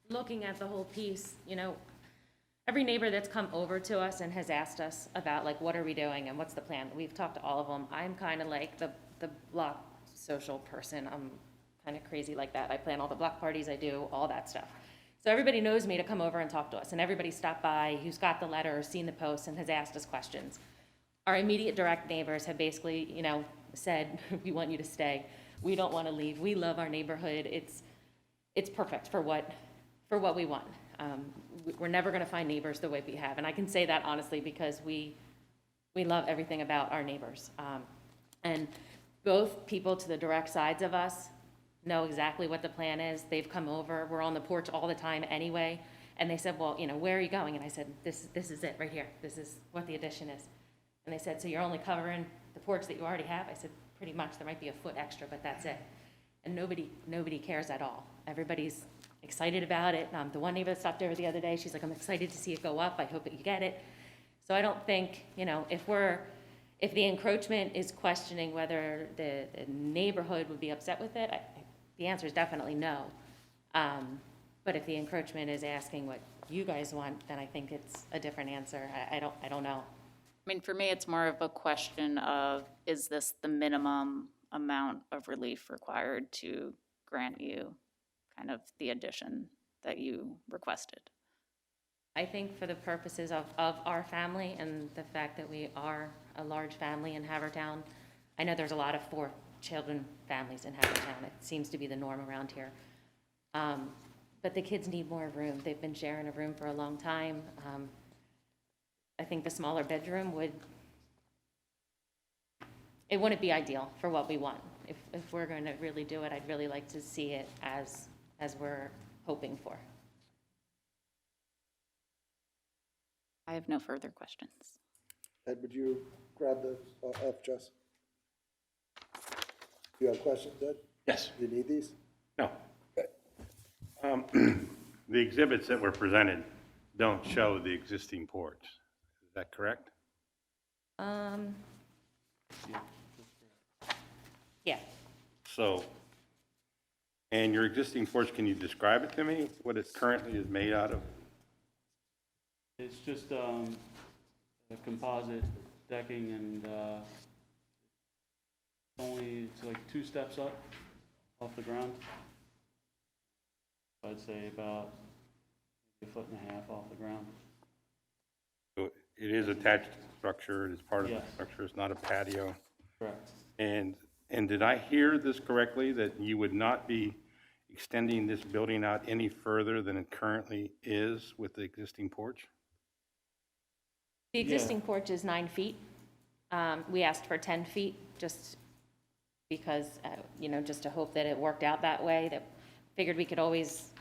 looking at the whole piece, every neighbor that's come over to us and has asked us about, like, what are we doing and what's the plan? We've talked to all of them. I'm kind of like the block social person. I'm kind of crazy like that. I plan all the block parties, I do all that stuff. So everybody knows me to come over and talk to us, and everybody stopped by who's got the letter or seen the post and has asked us questions. Our immediate direct neighbors have basically, said, we want you to stay. We don't want to leave. We love our neighborhood. it's perfect for what we want. We're never gonna find neighbors the way we have, and I can say that honestly because we love everything about our neighbors. And both people to the direct sides of us know exactly what the plan is. They've come over, we're on the porch all the time anyway, and they said, well, where are you going? And I said, this is it right here. This is what the addition is. And they said, so you're only covering the porch that you already have? I said, pretty much, there might be a foot extra, but that's it. And nobody cares at all. Everybody's excited about it. The one neighbor that stopped over the other day, she's like, I'm excited to see it go up. I hope that you get it. So I don't think, if the encroachment is questioning whether the neighborhood would be upset with it, the answer is definitely no. But if the encroachment is asking what you guys want, then I think it's a different answer. I don't know. I mean, for me, it's more of a question of, is this the minimum amount of relief required to grant you kind of the addition that you requested? I think for the purposes of our family and the fact that we are a large family in Havertown, I know there's a lot of 4-children families in Havertown. It seems to be the norm around here. But the kids need more room. They've been sharing a room for a long time. I think the smaller bedroom wouldn't be ideal for what we want. If we're going to really do it, I'd really like to see it as we're hoping for. I have no further questions. Ed, would you grab the F, Jess? Do you have questions, Ed? Yes. Do you need these? No. The exhibits that were presented don't show the existing porch. Is that correct? Yeah. So, and your existing porch, can you describe it to me, what it currently is made out of? It's just a composite decking, and it's like 2 steps up off the ground. I'd say about 1.5 feet off the ground. So it is attached structure, it is part of the Yes. structure, it's not a patio. Correct. And did I hear this correctly, that you would not be extending this building out any further than it currently is with the existing porch? The existing porch is 9 feet. We asked for 10 feet just because, just to hope that it worked out that way, that figured we could always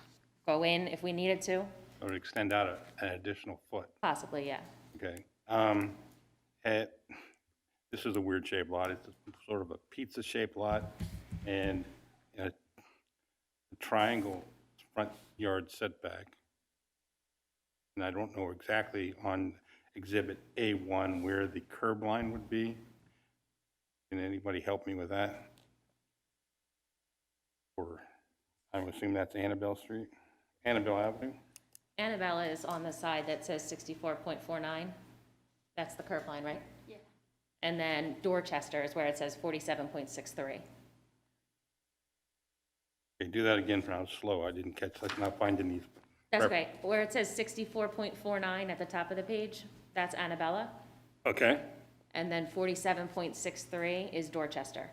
go in if we needed to. Or extend out an additional foot? Possibly, yeah. Okay. This is a weird shaped lot. It's sort of a pizza-shaped lot and a triangle front yard setback. And I don't know exactly on Exhibit A1 where the curb line would be. Can anybody help me with that? Or I would assume that's Annabelle Street, Annabelle Avenue? Annabella is on the side that says 64.49. That's the curb line, right? Yeah. And then Dorchester is where it says 47.63. Okay, do that again, for I was slow. I didn't catch, I'm not finding these. That's great. Where it says 64.49 at the top of the page, that's Annabella. Okay, And then 47.63 is Dorchester.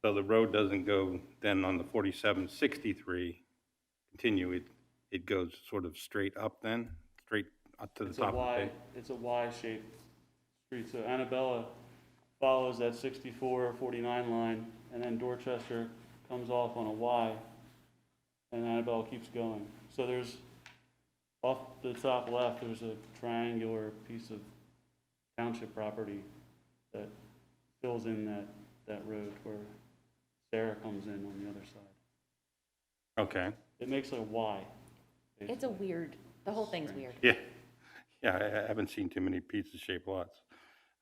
so the road doesn't go then on the 4763, continue, it goes sort of straight up then, straight up to the top of the page? It's a Y-shaped street, so Annabella follows that 64-49 line, and then Dorchester comes off on a Y, and Annabella keeps going. So there's, off the top left, there's a triangular piece of township property that fills in that road where Sarah comes in on the other side. Okay, It makes a Y. It's a weird, the whole thing's weird. yeah, I haven't seen too many pizza-shaped lots.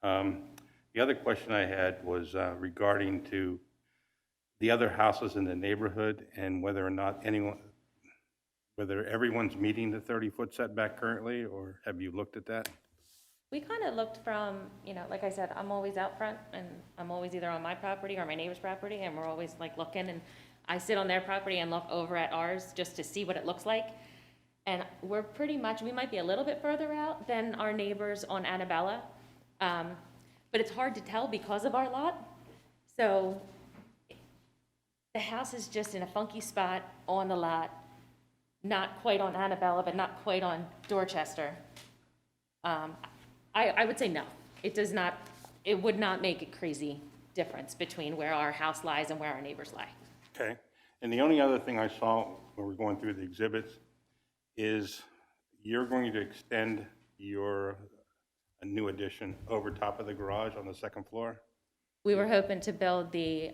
The other question I had was regarding to the other houses in the neighborhood and whether or not whether everyone's meeting the 30-foot setback currently, or have you looked at that? We kind of looked from, like I said, I'm always out front, and I'm always either on my property or my neighbor's property, and we're always like looking, and I sit on their property and look over at ours just to see what it looks like. And we're pretty much, we might be a little bit further out than our neighbors on Annabella, but it's hard to tell because of our lot. So the house is just in a funky spot on the lot. not quite on Annabella, but not quite on Dorchester. I would say no. It does not, it would not make a crazy difference between where our house lies and where our neighbors lie. Okay. And the only other thing I saw when we're going through the exhibits is you're going to extend a new addition over top of the garage on the second floor? We were hoping to build the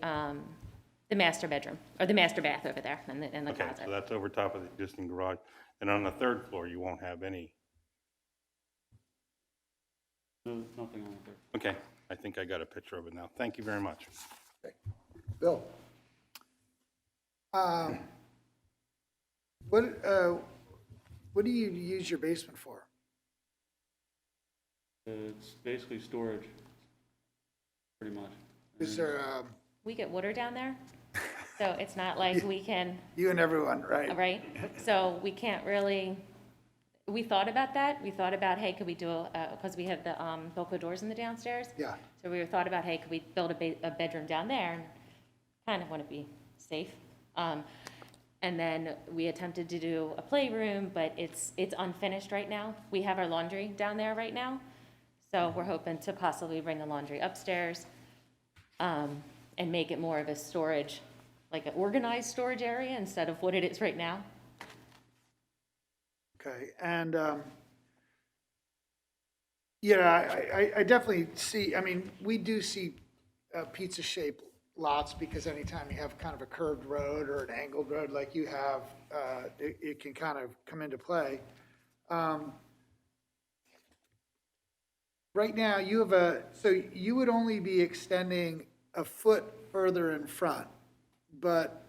master bedroom, or the master bath over there in the Okay, closet. so that's over top of the existing garage. And on the third floor, you won't have any. No, nothing on the third. Okay, I think I got a picture of it now. Thank you very much. Bill? What do you use your basement for? It's basically storage, pretty much. Is there, We get water down there, so it's not like we can, you and everyone, right? right? So we can't really, we thought about that. We thought about, hey, could we do, because we have the Velcro doors in the downstairs. Yeah. So we thought about, hey, could we build a bedroom down there? And kind of want to be safe. And then we attempted to do a playroom, but it's unfinished right now. We have our laundry down there right now. So we're hoping to possibly bring the laundry upstairs and make it more of a storage, like an organized storage area instead of what it is right now. Okay, and, yeah, I definitely see, I mean, we do see pizza-shaped lots because anytime you have kind of a curved road or an angled road like you have, it can kind of come into play. Right now, you have so you would only be extending a foot further in front, but,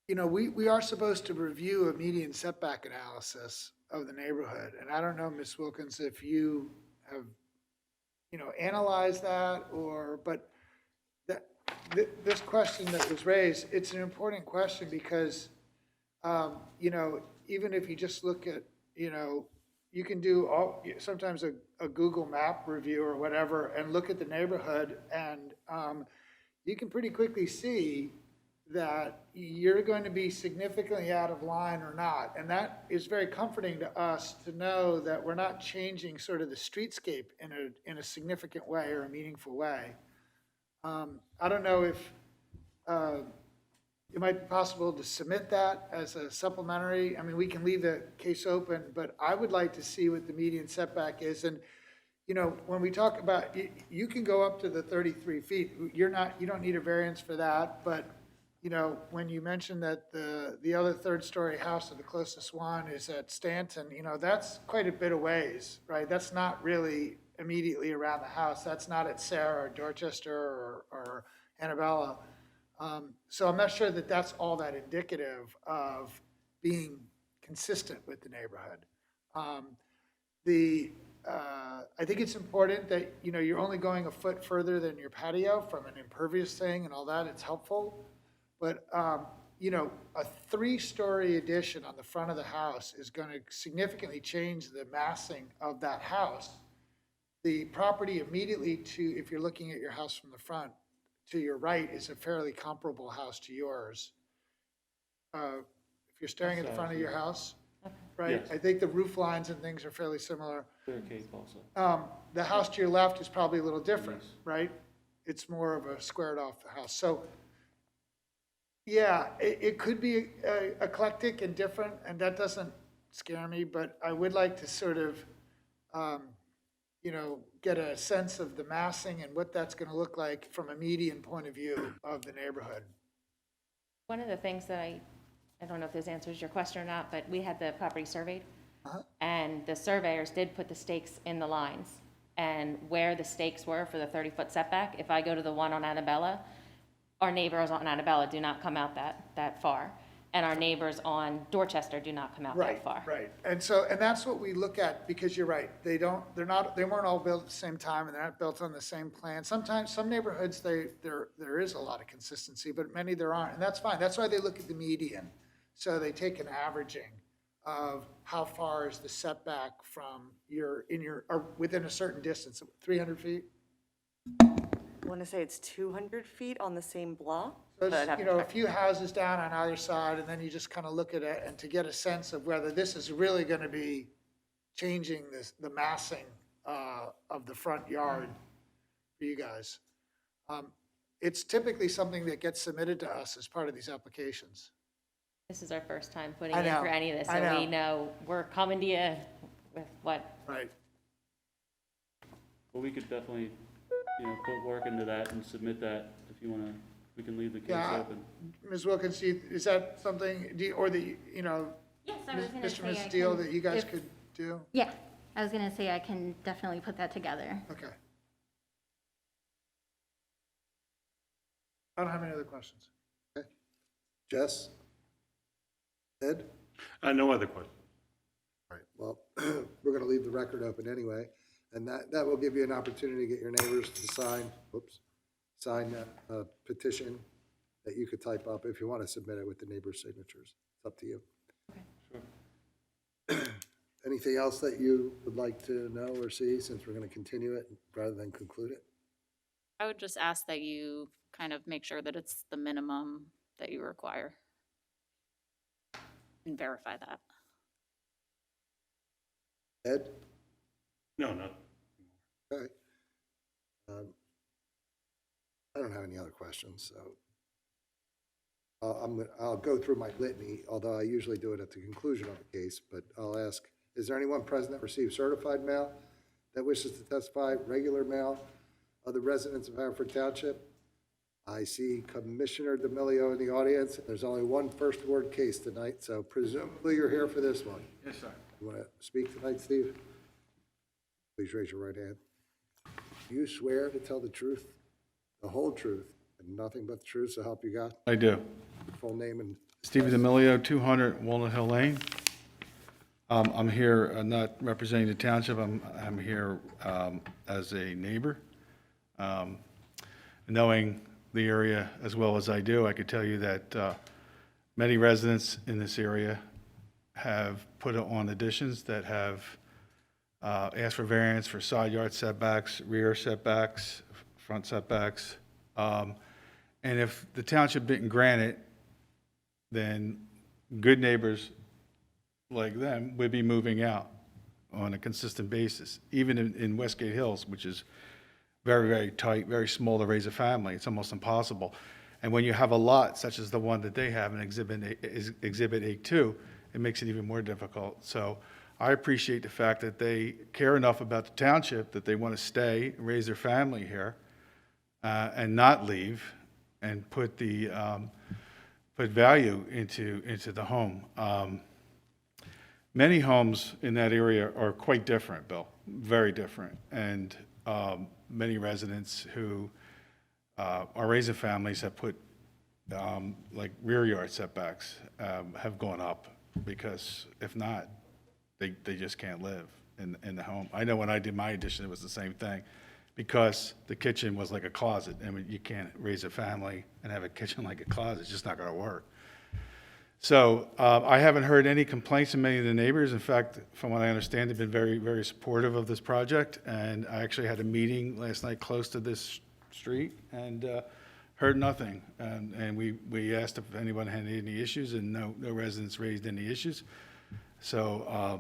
you know, we are supposed to review a median setback analysis of the neighborhood, and I don't know, Ms. Wilkins, if you have, you know, analyzed that, but this question that was raised, it's an important question because, you know, even if you just look at, you know, you can do sometimes a Google map review or whatever and look at the neighborhood and you can pretty quickly see that you're going to be significantly out of line or not. And that is very comforting to us to know that we're not changing sort of the streetscape in a significant way or a meaningful way. I don't know if it might be possible to submit that as a supplementary. I mean, we can leave the case open, but I would like to see what the median setback is. And, you know, when we talk about, you can go up to the 33 feet. You don't need a variance for that. But, you know, when you mentioned that the other third-story house or the closest one is at Stanton, you know, that's quite a bit of ways, right? That's not really immediately around the house. That's not at Sarah or Dorchester or Annabella. So I'm not sure that that's all that indicative of being consistent with the neighborhood. I think it's important that, you know, you're only going a foot further than your patio from an impervious thing and all that. It's helpful. But, you know, a 3-story addition on the front of the house is going to significantly change the massing of that house. The property immediately to, if you're looking at your house from the front, to your right is a fairly comparable house to yours. If you're staring at the front of your house, right? Yes. I think the roof lines and things are fairly similar. Clear cake also. The house to your left is probably a little different, Yes. right? It's more of a squared off the house. So, yeah, it could be eclectic and different, and that doesn't scare me, but I would like to sort of, you know, get a sense of the massing and what that's going to look like from a median point of view of the neighborhood. One of the things that I don't know if this answers your question or not, but we had the property surveyed. And the surveyors did put the stakes in the lines. And where the stakes were for the 30-foot setback, if I go to the one on Annabella, our neighbors on Annabella do not come out that far. And our neighbors on Dorchester do not come out that far. Right. And that's what we look at, because you're right. They weren't all built at the same time and they're not built on the same plan. Sometimes, some neighborhoods, there is a lot of consistency, but many there aren't. And that's fine. That's why they look at the median. So they take an averaging of how far is the setback from or within a certain distance, 300 feet? want to say it's 200 feet on the same block. So but I'd it's, have you to know, a check. few houses down on either side, and then you just kind of look at it and to get a sense of whether this is really going to be changing the massing of the front yard for you guys. It's typically something that gets submitted to us as part of these applications. This is our first time putting I in know, for any of this, I so we know. know we're coming to you with what, Right. But we could definitely, put work into that and submit that if you want to, we can leave the case Yeah. open. Ms. Wilkins, is that something, or the, Yes, I was gonna Mr. say and I Mrs. Steele, can- that you guys if- could do? Yeah, I was gonna say I can definitely put that together. Okay. I don't have any other questions. Jess? Ed? No other question. All right, well, we're going to leave the record open anyway, and that will give you an opportunity to get your neighbors to sign that petition that you could type up if you want to submit it with the neighbors' signatures. It's up to you. Sure. Anything else that you would like to know or see, since we're going to continue it rather than conclude it? I would just ask that you kind of make sure that it's the minimum that you require. And verify that. Ed? No, no. Okay. I don't have any other questions, so I'll go through my litany, although I usually do it at the conclusion of the case, but I'll ask, is there anyone present that received certified mail that wishes to testify, regular mail of the residents of Haverford Township? I see Commissioner D'Amelio in the audience. There's only one first ward case tonight, so presumably you're here for this one. Yes, sir. You want to speak tonight, Steve? Please raise your right hand. Do you swear to tell the truth, the whole truth, and nothing but the truth, so help you God? I do. Full name and Stephen D'Amelio, 200 Walnut Hill Lane. I'm here not representing the township, I'm here as a neighbor. Knowing the area as well as I do, I could tell you that many residents in this area have put on additions that have asked for variance for side yard setbacks, rear setbacks, front setbacks. And if the township didn't grant it, then good neighbors like them would be moving out on a consistent basis. Even in Westgate Hills, which is very, very tight, very small to raise a family, it's almost impossible. And when you have a lot such as the one that they have in Exhibit A2, it makes it even more difficult. So I appreciate the fact that they care enough about the township that they want to stay and raise their family here and not leave and put value into the home. Many homes in that area are quite different, Bill, very different. And many residents who are raising families have put like rear yard setbacks have gone up, because if not, they just can't live in the home. I know when I did my addition, it was the same thing, because the kitchen was like a closet. I mean, you can't raise a family and have a kitchen like a closet. It's just not going to work. So I haven't heard any complaints from many of the neighbors. In fact, from what I understand, they've been very, very supportive of this project. And I actually had a meeting last night close to this street and heard nothing. And we asked if anyone had any issues, and no residents raised any issues. So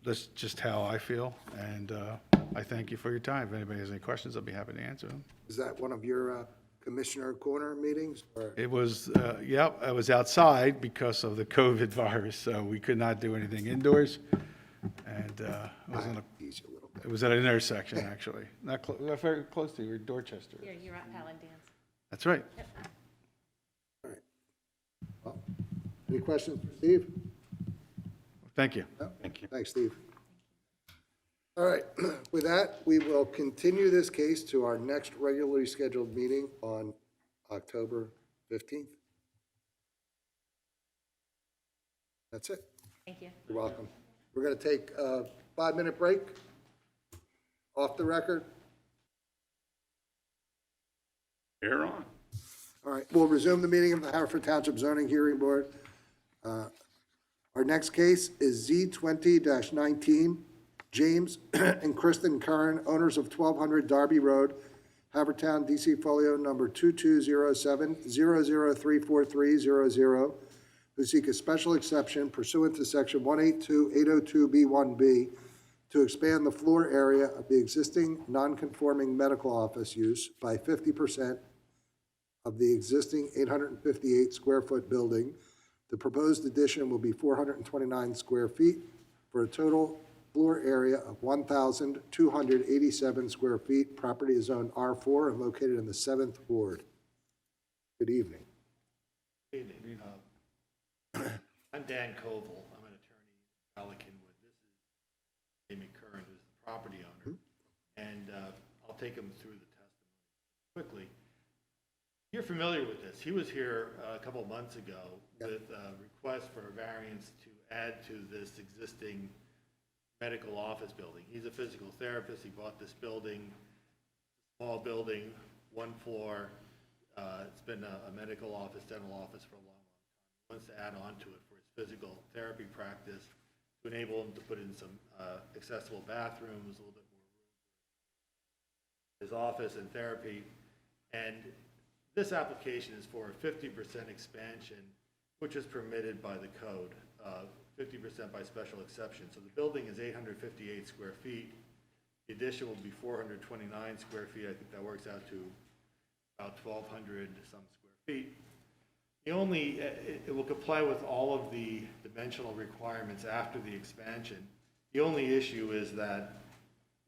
that's just how I feel. And I thank you for your time. If anybody has any questions, I'll be happy to answer them. is that one of your commissioner corner meetings? Or It was, yep, I was outside because of the COVID virus, so we could not do anything indoors. And tease you a little bit. it was at an intersection, actually, not very close to you, Dorchester. you're at Paladins. That's right. All right. Well, any questions for Steve? Thank you. No? Thanks, Steve. All right, with that, we will continue this case to our next regularly scheduled meeting on October 15th. That's it. Thank you. You're welcome. We're going to take a 5-minute break off the record. Air on. All right, we'll resume the meeting of the Haverford Township Zoning Hearing Board. Our next case is Z20-19, James and Kristen Curran, owners of 1200 Darby Road, Havertown, DC Folio Number 2207-0034300, who seek a special exception pursuant to Section 182-802B1B to expand the floor area of the existing non-conforming medical office use by 50% of the existing 858 square foot building. The proposed addition will be 429 square feet for a total floor area of 1,287 square feet. Property is zoned R4 and located in the 7th Ward. Good evening. Evening. I'm Dan Koval. I'm an attorney in Pelicanwood. This is Jamie Curran, who's the property owner. And I'll take him through the testimony quickly. You're familiar with this. He was here a couple of months ago with a request for a variance to add to this existing medical office building. He's a physical therapist. He bought this building, small building, one floor. It's been a medical office, dental office for a long, long time. He wants to add on to it for his physical therapy practice to enable him to put in some accessible bathrooms, a little bit more room for his office and therapy. And this application is for a 50% expansion, which is permitted by the code, 50% by special exception. So the building is 858 square feet. The addition will be 429 square feet. I think that works out to about 1,200 some square feet. The only, it will comply with all of the dimensional requirements after the expansion. The only issue is that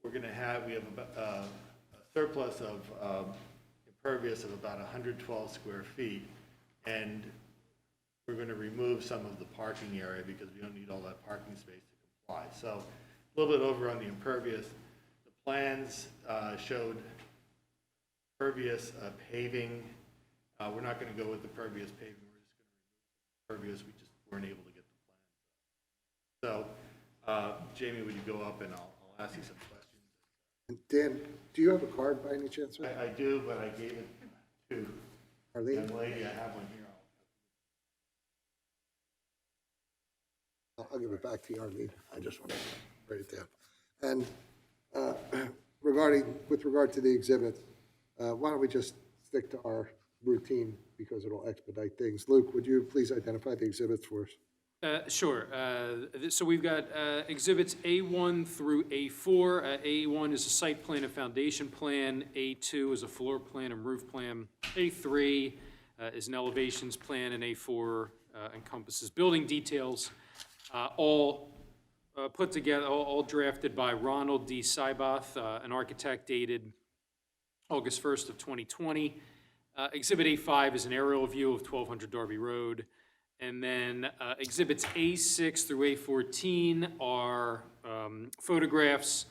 we have a surplus of impervious of about 112 square feet, and we're going to remove some of the parking area because we don't need all that parking space to comply. So a little bit over on the impervious. The plans showed pervious paving. We're not going to go with the pervious paving. We're just going to remove pervious. We just weren't able to get the plans. So, Jamie, would you go up and I'll ask you some questions. Dan, do you have a card by any chance, sir? I do, but I gave it to Arlene? young lady. I have one here. I'll give it back to you, Arlene. I just want to write it down. And with regard to the exhibits, why don't we just stick to our routine because it'll expedite things. Luke, would you please identify the exhibits for us? Sure. So we've got exhibits A1 through A4. A1 is a site plan and foundation plan. A2 is a floor plan and roof plan. A3 is an elevations plan, and A4 encompasses building details. All put together, all drafted by Ronald D. Seiboth, an architect, dated August 1st of 2020. Exhibit A5 is an aerial view of 1200 Darby Road. And then exhibits A6 through A14 are photographs.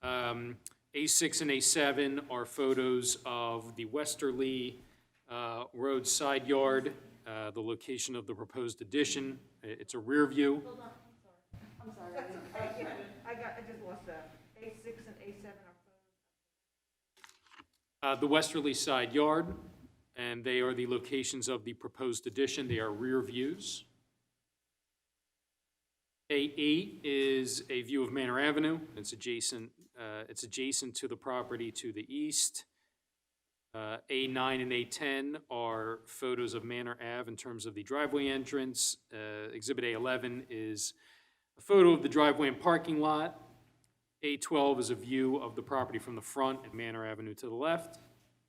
A6 and A7 are photos of the Westerly Road side yard, the location of the proposed addition. It's a rear view. Hold on, I'm sorry. I just lost that. A6 and A7 are The Westerly side yard, and they are the locations of the proposed addition. They are rear views. A8 is a view of Manor Avenue. It's adjacent to the property to the east. A9 and A10 are photos of Manor Ave in terms of the driveway entrance. Exhibit A11 is a photo of the driveway and parking lot. A12 is a view of the property from the front and Manor Avenue to the left.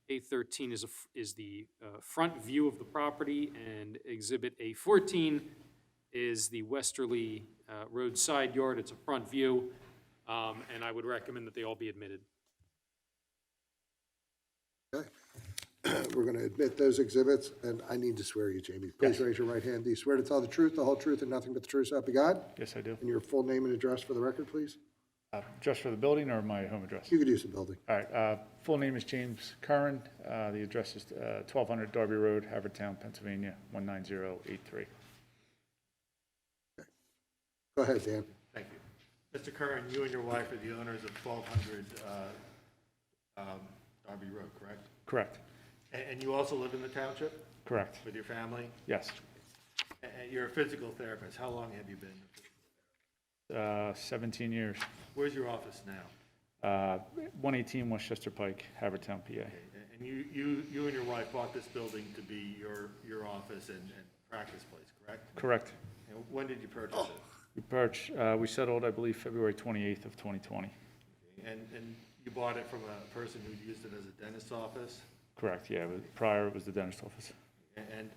A13 is the front view of the property, and Exhibit A14 is the Westerly Road side yard. It's a front view, and I would recommend that they all be admitted. Okay. We're going to admit those exhibits, and I need to swear you, Jamie. Please raise your right hand. Do you swear to tell the truth, the whole truth, and nothing but the truth, so help you God? Yes, I do. And your full name and address for the record, please? Just for the building or my home address? You could use the building. All right, full name is James Curran. The address is 1200 Darby Road, Haverford Township, Pennsylvania, 19083. Go ahead, Dan. Thank you. Mr. Curran, you and your wife are the owners of 1200 Darby Road, correct? Correct. And you also live in the township Correct. with your family? Yes. And you're a physical therapist. How long have you been? 17 years. Where's your office now? 118 Westchester Pike, Haverford Town, PA. And you and your wife bought this building to be your office and practice place, correct? Correct. And when did you purchase it? We settled, I believe, February 28th of 2020. And you bought it from a person who used it as a dentist's office? Correct, yeah. Prior, it was the dentist office. And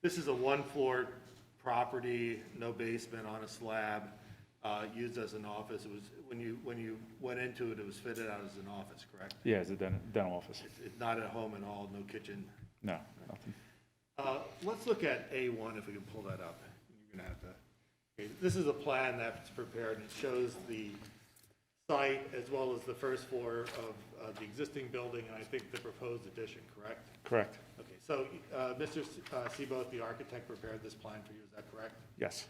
this is a one-floor property, no basement, on a slab, used as an office. It was, when you went into it, it was fitted out as an office, correct? Yeah, it's a dental office. It's not at home at all, no kitchen? No, nothing. Let's look at A1, if we can pull that up. You're gonna have to. Okay, this is a plan that's prepared, and it shows the site as well as the first floor of the existing building, and I think the proposed addition, correct? Correct. Okay, so Mr. Seaboth, the architect, prepared this plan for you, is that correct? Yes.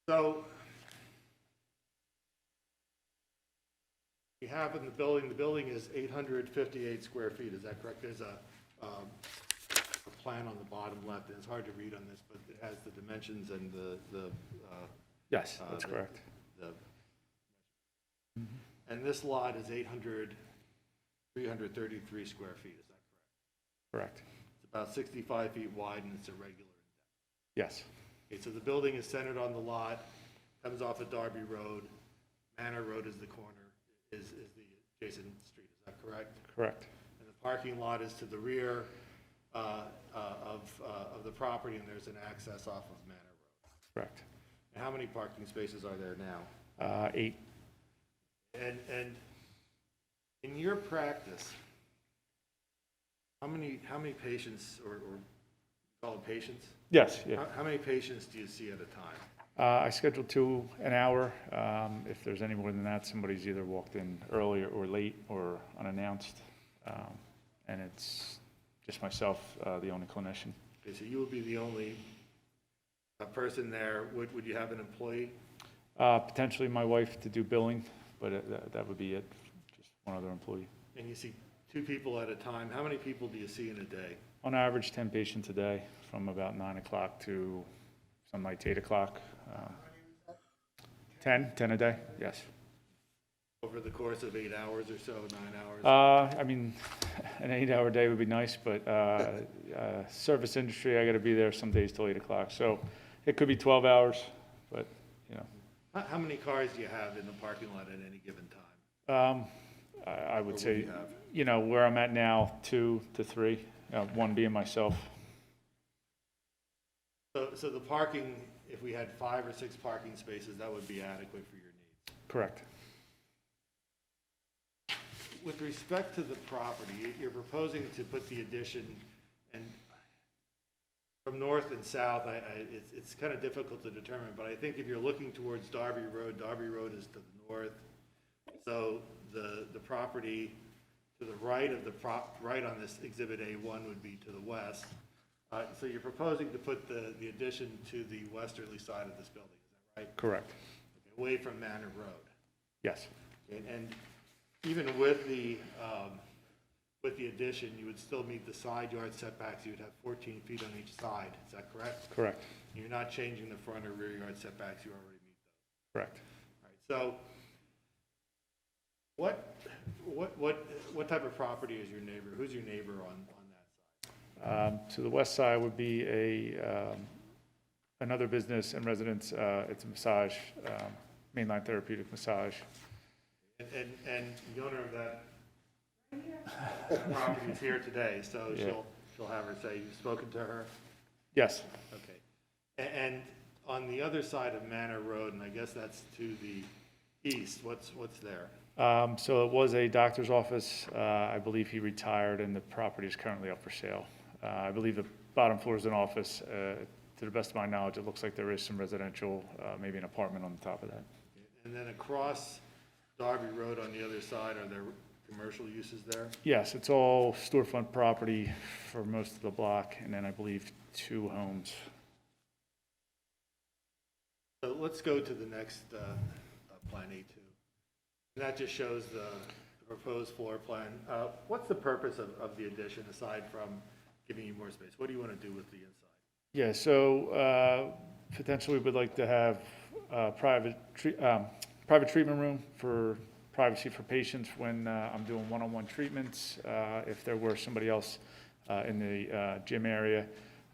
So we have in the building is 858 square feet, is that correct? There's a plan on the bottom left, and it's hard to read on this, but it has the dimensions and the Yes, that's correct. And this lot is 333 square feet, is that correct? Correct. It's about 65 feet wide, and it's irregular. Yes. Okay, so the building is centered on the lot, comes off of Darby Road, Manor Road is the corner, is the adjacent street, is that correct? Correct. And the parking lot is to the rear of the property, and there's an access off of Manor Road. Correct. And how many parking spaces are there now? 8. And in your practice, how many patients, or call them patients? Yes, yeah. How many patients do you see at a time? I scheduled 2 an hour. If there's any more than that, somebody's either walked in early or late or unannounced. And it's just myself, the only clinician. Okay, so you would be the only person there. Would you have an employee? Potentially my wife to do billing, but that would be it, just one other employee. And you see 2 people at a time. How many people do you see in a day? On average, 10 patients a day, from about 9 o'clock to some nights 8 o'clock. 10 a day, yes. Over the course of 8 hours or so, 9 hours? I mean, an 8-hour day would be nice, but service industry, I got to be there some days till 8 o'clock. So it could be 12 hours, but, you know. How many cars do you have in the parking lot at any given time? I would say, you have? you know, where I'm at now, 2 to 3, 1 being myself. So the parking, if we had 5 or 6 parking spaces, that would be adequate for your needs? Correct. With respect to the property, you're proposing to put the addition, and from north and south, it's kind of difficult to determine, but I think if you're looking towards Darby Road is to the north. So the property to the right of right on this Exhibit A1 would be to the west. So you're proposing to put the addition to the westerly side of this building, is that right? Correct. Okay, away from Manor Road. Yes. And even with the addition, you would still meet the side yard setbacks. You would have 14 feet on each side. Is that correct? Correct. You're not changing the front or rear yard setbacks. You already meet those. Correct. All right. So what type of property is your neighbor? Who's your neighbor on that side? To the west side would be another business and residence. It's a massage, mainline therapeutic massage. And the owner of that property is here today, so Yeah. she'll have her say. You've spoken to her? Yes. Okay. And on the other side of Manor Road, and I guess that's to the east, what's there? So it was a doctor's office. I believe he retired, and the property is currently up for sale. I believe the bottom floor is an office. To the best of my knowledge, it looks like there is some residential, maybe an apartment on the top of that. And then across Darby Road on the other side, are there commercial uses there? Yes, it's all storefront property for most of the block, and then I believe 2 homes. So let's go to the next Plan A2. And that just shows the proposed floor plan. What's the purpose of the addition, aside from giving you more space? What do you want to do with the inside? Yeah, so potentially we'd like to have a private treatment room for privacy for patients when I'm doing one-on-one treatments, if there were somebody else in the gym area.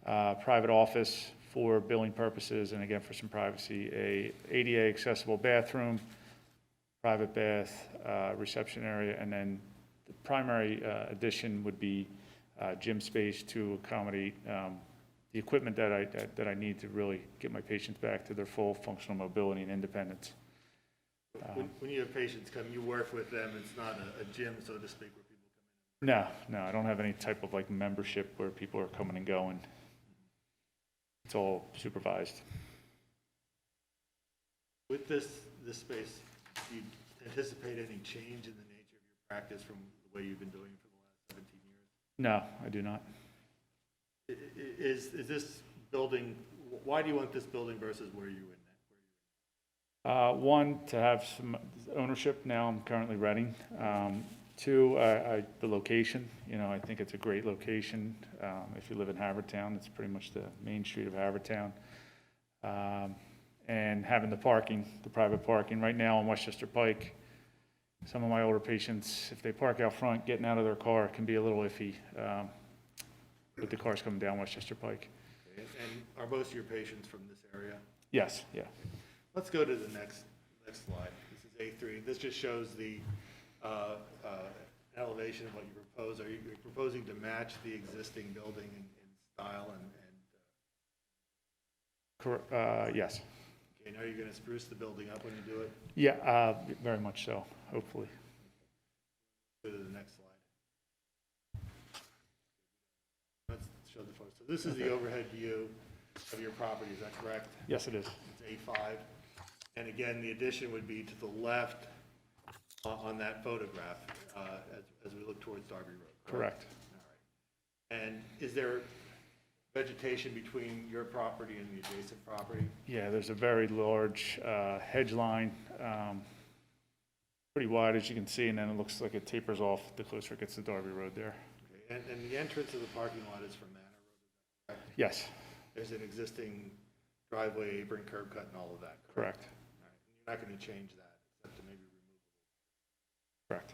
Private office for billing purposes, and again, for some privacy, a ADA accessible bathroom, private bath, reception area, and then the primary addition would be gym space to accommodate the equipment that I need to really get my patients back to their full functional mobility and independence. When you have patients come, you work with them, it's not a gym, so to speak, where people come in? No, I don't have any type of like membership where people are coming and going. It's all supervised. With this space, do you anticipate any change in the nature of your practice from the way you've been doing it for the last 17 years? No, I do not. Is this building, why do you want this building versus where you were in? One, to have some ownership. Now I'm currently renting. Two, the location. You know, I think it's a great location. If you live in Haverford Town, it's pretty much the main street of Haverford Town. And having the parking, the private parking. Right now on Westchester Pike, some of my older patients, if they park out front, getting out of their car can be a little iffy with the cars coming down Westchester Pike. Okay, and are most of your patients from this area? Yes, yeah. Let's go to the next slide. This is A3. This just shows the elevation of what you propose. Are you proposing to match the existing building in style Yes. Okay, now you're going to spruce the building up when you do it? Yeah, very much so, hopefully. Go to the next slide. Let's show the photo. So this is the overhead view of your property, is that correct? Yes, it is. It's A5. And again, the addition would be to the left on that photograph as we look towards Darby Road. Correct. All right. And is there vegetation between your property and the adjacent property? Yeah, there's a very large hedge line, pretty wide as you can see, and then it looks like it tapers off the closer it gets to Darby Road there. Okay. And the entrance of the parking lot is from Manor Road, is that correct? Yes, There's an existing driveway, apron, curb cut, and all of that, correct? correct, All right. You're not going to change that, except to maybe remove correct.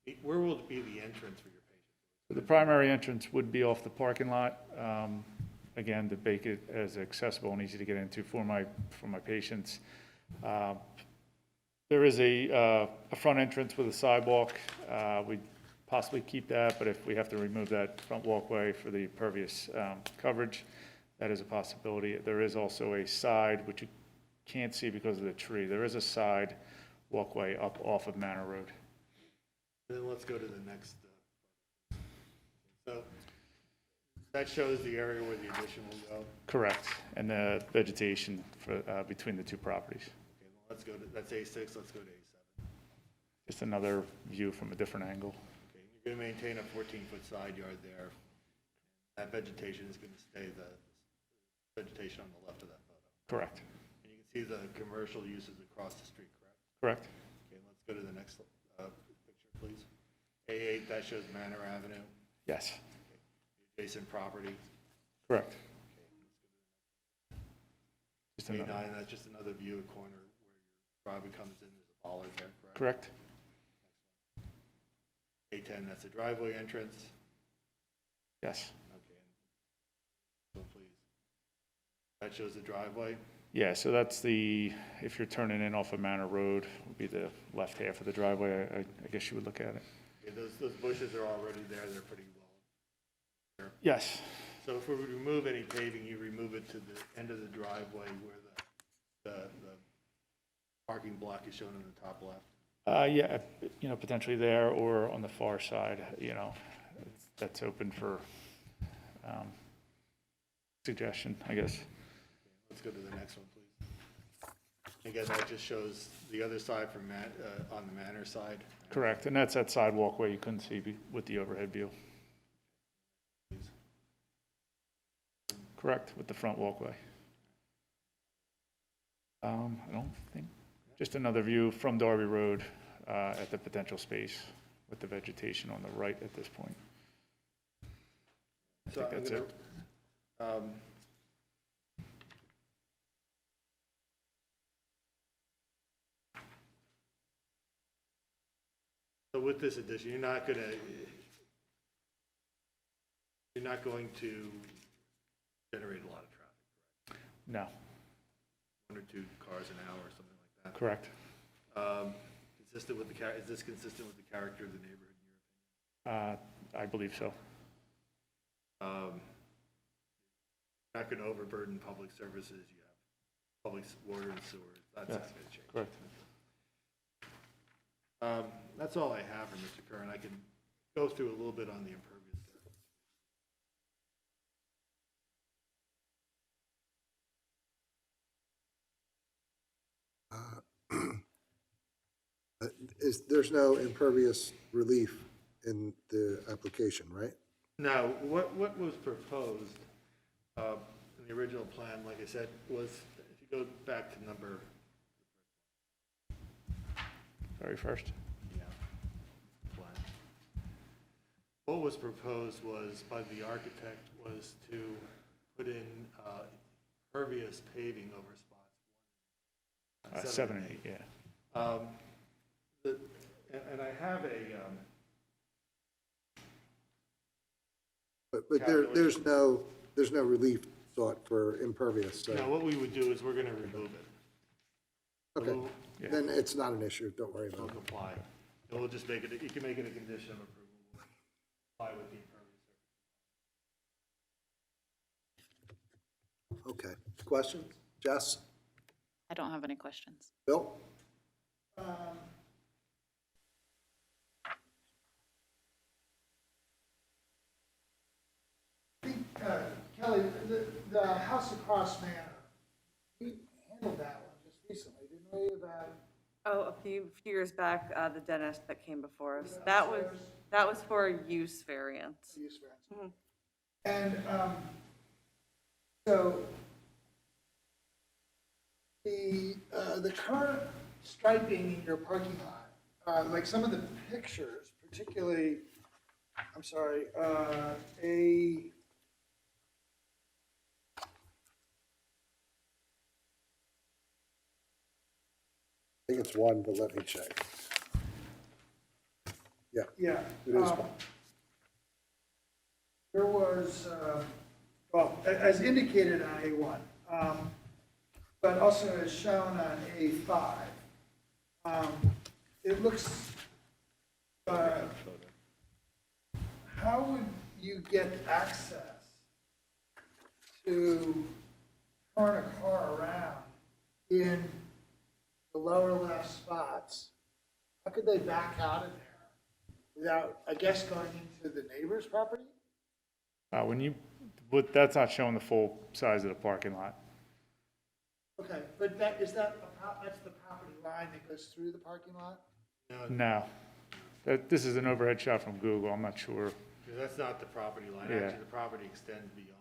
it. Where will be the entrance for your patients? The primary entrance would be off the parking lot, again, to make it as accessible and easy to get into for my patients. There is a front entrance with a sidewalk. We'd possibly keep that, but if we have to remove that front walkway for the pervious coverage, that is a possibility. There is also a side, which you can't see because of the tree. There is a side walkway up off of Manor Road. Then let's go to the next. So that shows the area where the addition will go. Correct, and the vegetation for, between the two properties. Okay, well, let's go to, that's A6, let's go to A7. Just another view from a different angle. Okay, you're going to maintain a 14-foot side yard there. That vegetation is going to stay the vegetation on the left of that photo. Correct. And you can see the commercial uses across the street, correct? Correct. Okay, let's go to the next picture, please. A8, that shows Manor Avenue, Yes. the adjacent property. Correct. Just A9, another. that's just another view, a corner where your driveway comes in, there's a bollard there, correct? Correct. A10, that's a driveway entrance. Yes. Okay. So please. That shows the driveway. Yeah, so that's the, if you're turning in off of Manor Road, would be the left half of the driveway. I guess you would look at it. Okay, those bushes are already there, they're pretty well. Yes. So if we remove any paving, you remove it to the end of the driveway where the parking block is shown in the top left. Yeah, you know, potentially there or on the far side, you know, that's open for suggestion, I guess. Let's go to the next one, please. Again, that just shows the other side from on the Manor side. Correct, and that's that sidewalk where you couldn't see with the overhead view. Please. Correct, with the front walkway. I don't think, just another view from Darby Road at the potential space with the vegetation on the right at this point. I So think that's it. with this addition, you're not going to generate a lot of traffic, No, one or two cars an hour or something like that. correct. Consistent with is this consistent with the character of the neighborhood in your opinion? I believe so. Not going to overburden public services. You have public water and sewer. That's not going to change. Correct. That's all I have for Mr. Curran. I can go through a little bit on the impervious There's no impervious relief in the application, right? Now, what was proposed in the original plan, like I said, was, if you go back to number, Very first. yeah, plan. What was proposed was, by the architect, was to put in impervious paving over spots. 7 and 8, yeah. And I have a, But there's no relief sought for impervious, so. now what we would do is we're going to remove it. Okay, We'll- then it's not an issue, don't worry It'll about it. comply. And we'll just make it, you can make it a condition of approval. We'll comply with the impervious surface. Okay, questions? Jess? I don't have any questions. Bill? I think, Kelly, the house across Manor, we handled that one just recently, didn't we, about Oh, a few years back, the dentist that came before us, Was it that was, upstairs? that was for a use variance. the use variance? Mhm. And, so, the current striping in your parking lot, like some of the pictures, particularly, I'm sorry, I think it's one, but let me check. Yeah, yeah. it is one. There was, well, as indicated on A1, but also as shown on A5, it looks, how would you get access to turn a car around in the lower left spots? How could they back out of there without, I guess, going into the neighbor's property? But that's not showing the full size of the parking lot. Okay, but that's the property line that goes through the parking lot? No. This is an overhead shot from Google, I'm not sure. That's not the property line. Yeah. Actually, the property extends beyond.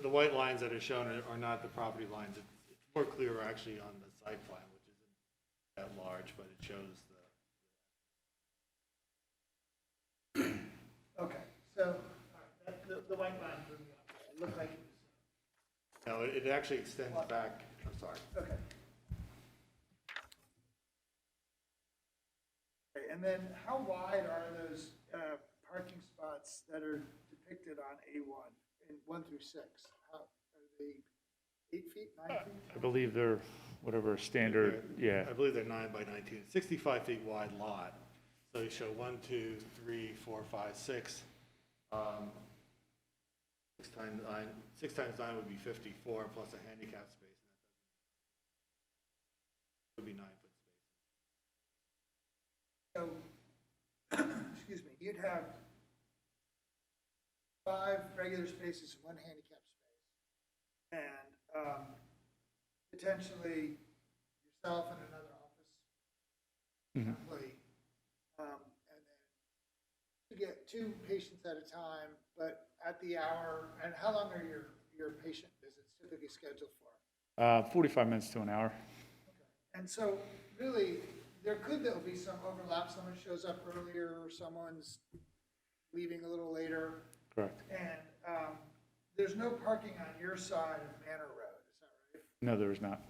The white lines that are shown are not the property lines. It's more clear actually on the site plan, which isn't that large, but it shows the. Okay, so, all right, the white line threw me off. It looked like it No, it actually extends back, I'm sorry. was, okay. Okay, and then how wide are those parking spots that are depicted on A1 in 1 through 6? How, are they 8 feet, 9 feet? I believe they're whatever standard, yeah. I believe they're 9 by 19, 65 feet wide lot. So you show 1, 2, 3, 4, 5, 6. 6 times 9 would be 54 plus a handicap space. Would be 9 foot space. So, excuse me, you'd have 5 regular spaces, 1 handicap space, and potentially yourself and another office employee. And then you get 2 patients at a time, but at the hour, and how long are your patient visits typically scheduled for? 45 minutes to an hour. And so really, there'll be some overlap, someone shows up earlier, or someone's leaving a little later, Correct. and there's no parking on your side of Manor Road, is that right? No, there is not.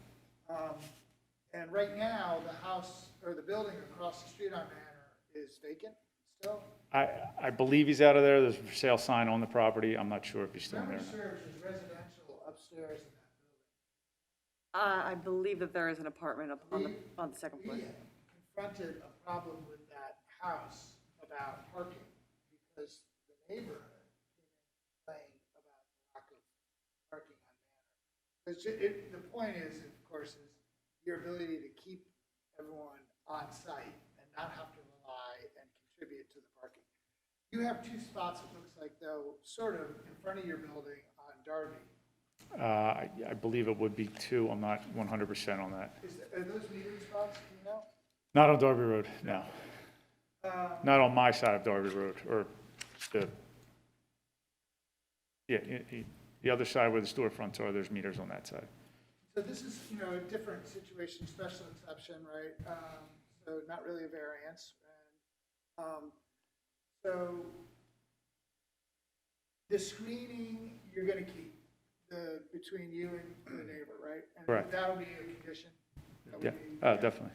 And right now, the house, or the building across the street on Manor is vacant still? I believe he's out of there. There's a for sale sign on the property. I'm not sure if he's still in there Memory or not. serves, there's residential upstairs in that building. I believe that there is an apartment up on the second floor. We confronted a problem with that house about parking because the neighborhood complained about the lack of parking on Manor. The point is, of course, is your ability to keep everyone on site and not have to rely and contribute to the parking. You have two spots, it looks like, though, sort of in front of your building on Darby. I believe it would be two. I'm not 100% on that. Are those metering spots, do you know? Not on Darby Road, no. Not on my side of Darby Road, or the, yeah, the other side where the storefronts are, there's meters on that side. So this is, you know, a different situation, special exception, right? So not really a variance. And so the screening, you're gonna keep between you and the neighbor, right? And Correct. that'll be a condition? That Yeah, would be- definitely.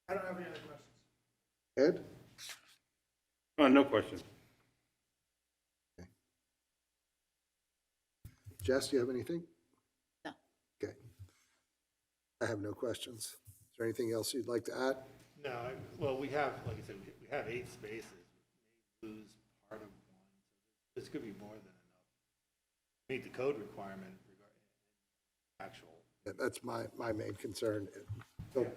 I don't have any other questions. Ed? No question. Jess, do you have anything? No. Okay. I have no questions. Is there anything else you'd like to add? No, well, we have, like I said, we have 8 spaces. We may lose part of one. This could be more than enough. Meet the code requirement regarding actual. Yeah, that's my main concern.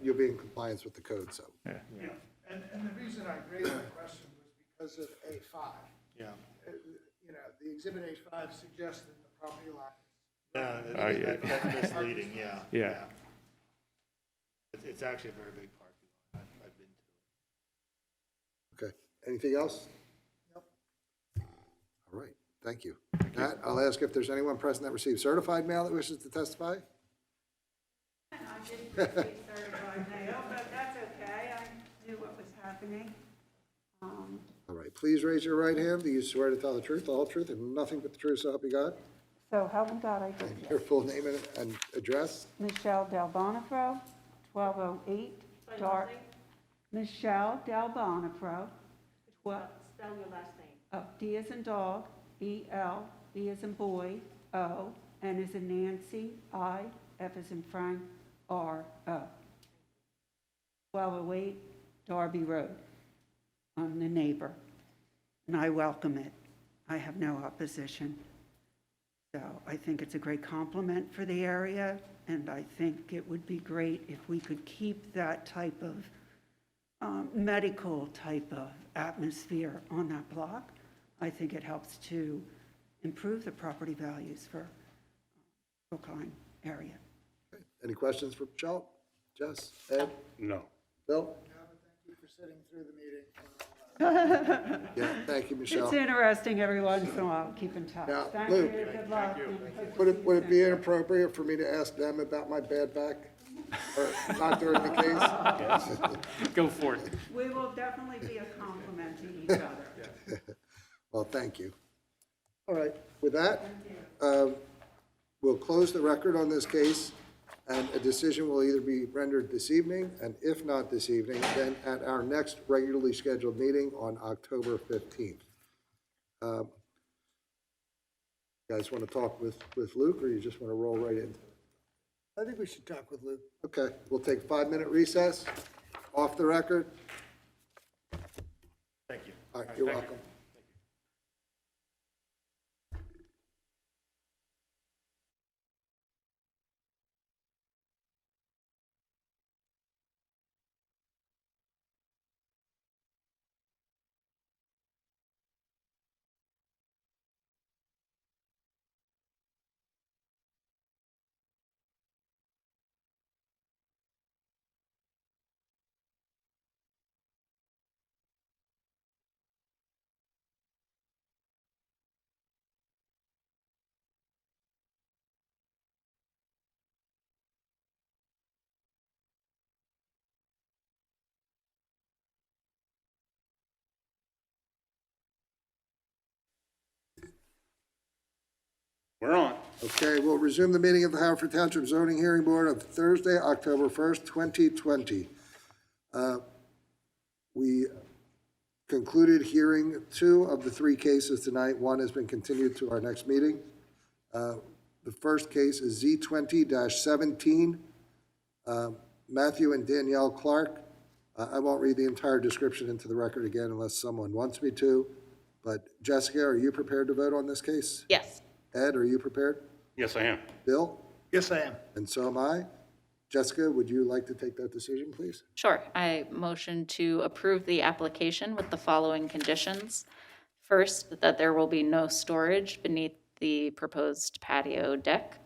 You'll be in compliance with the code, so. Yeah. Yeah. And the reason I raised that question was because of A5. Yeah. You know, the exhibit A5 suggests that the property line. No, Oh, yeah. that's misleading, yeah. Yeah. It's actually a very big parking lot. I've been to it. Okay. Anything else? Nope. All right. Thank you. Matt, I'll ask if there's anyone present that received certified mail that wishes to testify? I didn't receive certified mail, but that's okay. I knew what was happening. All right. Please raise your right hand. Do you swear to tell the truth, the whole truth, and nothing but the truth, so help you God? So help me God, I And did. your full name and address? Michelle Del Bonifro, 1208 Dart. Michelle Del Bonifro. What? Spell your last name. Oh, D as in dog, E-L, B as in boy, O, N as in Nancy, I, F as in Frank, R-O. 1208 Darby Road. I'm the neighbor, and I welcome it. I have no opposition. So I think it's a great compliment for the area, and I think it would be great if we could keep that type of medical type of atmosphere on that block. I think it helps to improve the property values for Brookline area. Okay. Any questions for Michelle? Jess? Ed? No. Bill? No, but thank you for sitting through the meeting. Yeah, thank you, Michelle. It's interesting every once in a while, keep in touch. Now, Thank Luke. you, good luck. and hope to Would see it you be soon. inappropriate for me to ask them about my bad back? Or not during the case? Go for it. We will definitely be a compliment to each other. Well, thank you. All right, with that, we'll close the record on this case, and a decision will either be rendered this evening, and if not this evening, then at our next regularly scheduled meeting on October 15th. You guys want to talk with Luke, or you just want to roll right in? I think we should talk with Luke. Okay, we'll take a 5-minute recess, off the record. Thank you. All right, you're welcome. We're on. Okay, we'll resume the meeting of the Haverford Township Zoning Hearing Board of Thursday, October 1st, 2020. We concluded hearing 2 of the 3 cases tonight. 1 has been continued to our next meeting. The first case is Z20-17, Matthew and Danielle Clark. I won't read the entire description into the record again unless someone wants me to, but Jessica, are you prepared to vote on this case? Yes. Ed, are you prepared? Yes, I am. Bill? Yes, I am. And so am I. Jessica, would you like to take that decision, please? Sure. I motion to approve the application with the following conditions. First, that there will be no storage beneath the proposed patio deck.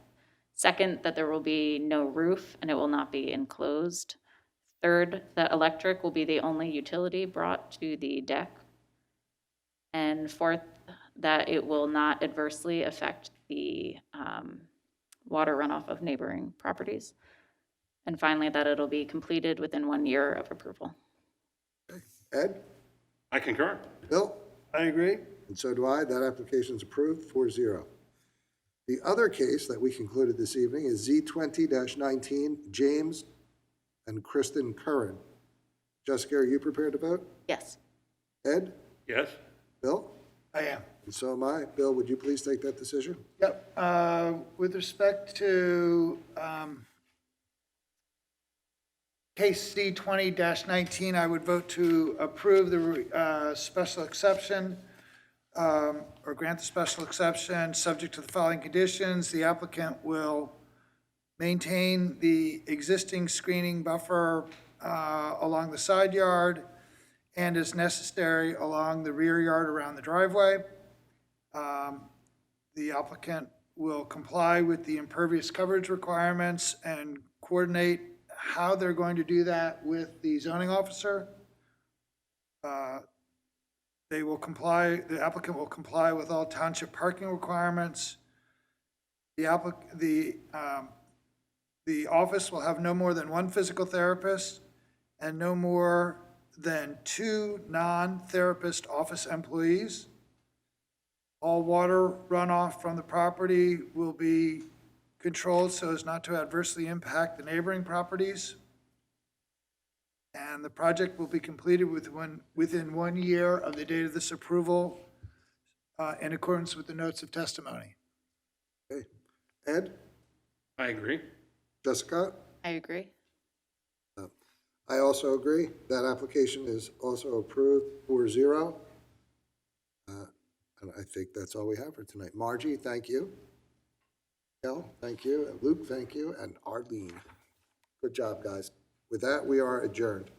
Second, that there will be no roof and it will not be enclosed. Third, that electric will be the only utility brought to the deck. And fourth, that it will not adversely affect the water runoff of neighboring properties. And finally, that it'll be completed within 1 year of approval. Ed? I concur. Bill? I agree. And so do I. That application is approved 4-0. The other case that we concluded this evening is Z20-19, James and Kristen Curran. Jessica, are you prepared to vote? Yes. Ed? Yes. Bill? I am. And so am I. Bill, would you please take that decision? Yep. With respect to case C 20-19, I would vote to approve the special exception or grant the special exception, subject to the following conditions. The applicant will maintain the existing screening buffer along the side yard and as necessary along the rear yard around the driveway. The applicant will comply with the impervious coverage requirements and coordinate how they're going to do that with the zoning officer. They will comply, the applicant will comply with all township parking requirements. The office will have no more than 1 physical therapist and no more than 2 non-therapist office employees. All water runoff from the property will be controlled so as not to adversely impact the neighboring properties. And the project will be completed within 1 year of the date of this approval in accordance with the notes of testimony. Okay. Ed? I agree. Jessica? I agree. I also agree. That application is also approved 4-0. And I think that's all we have for tonight. Margie, thank you. Kel, thank you. And Luke, thank you. And Arlene. Good job, guys. With that, we are adjourned.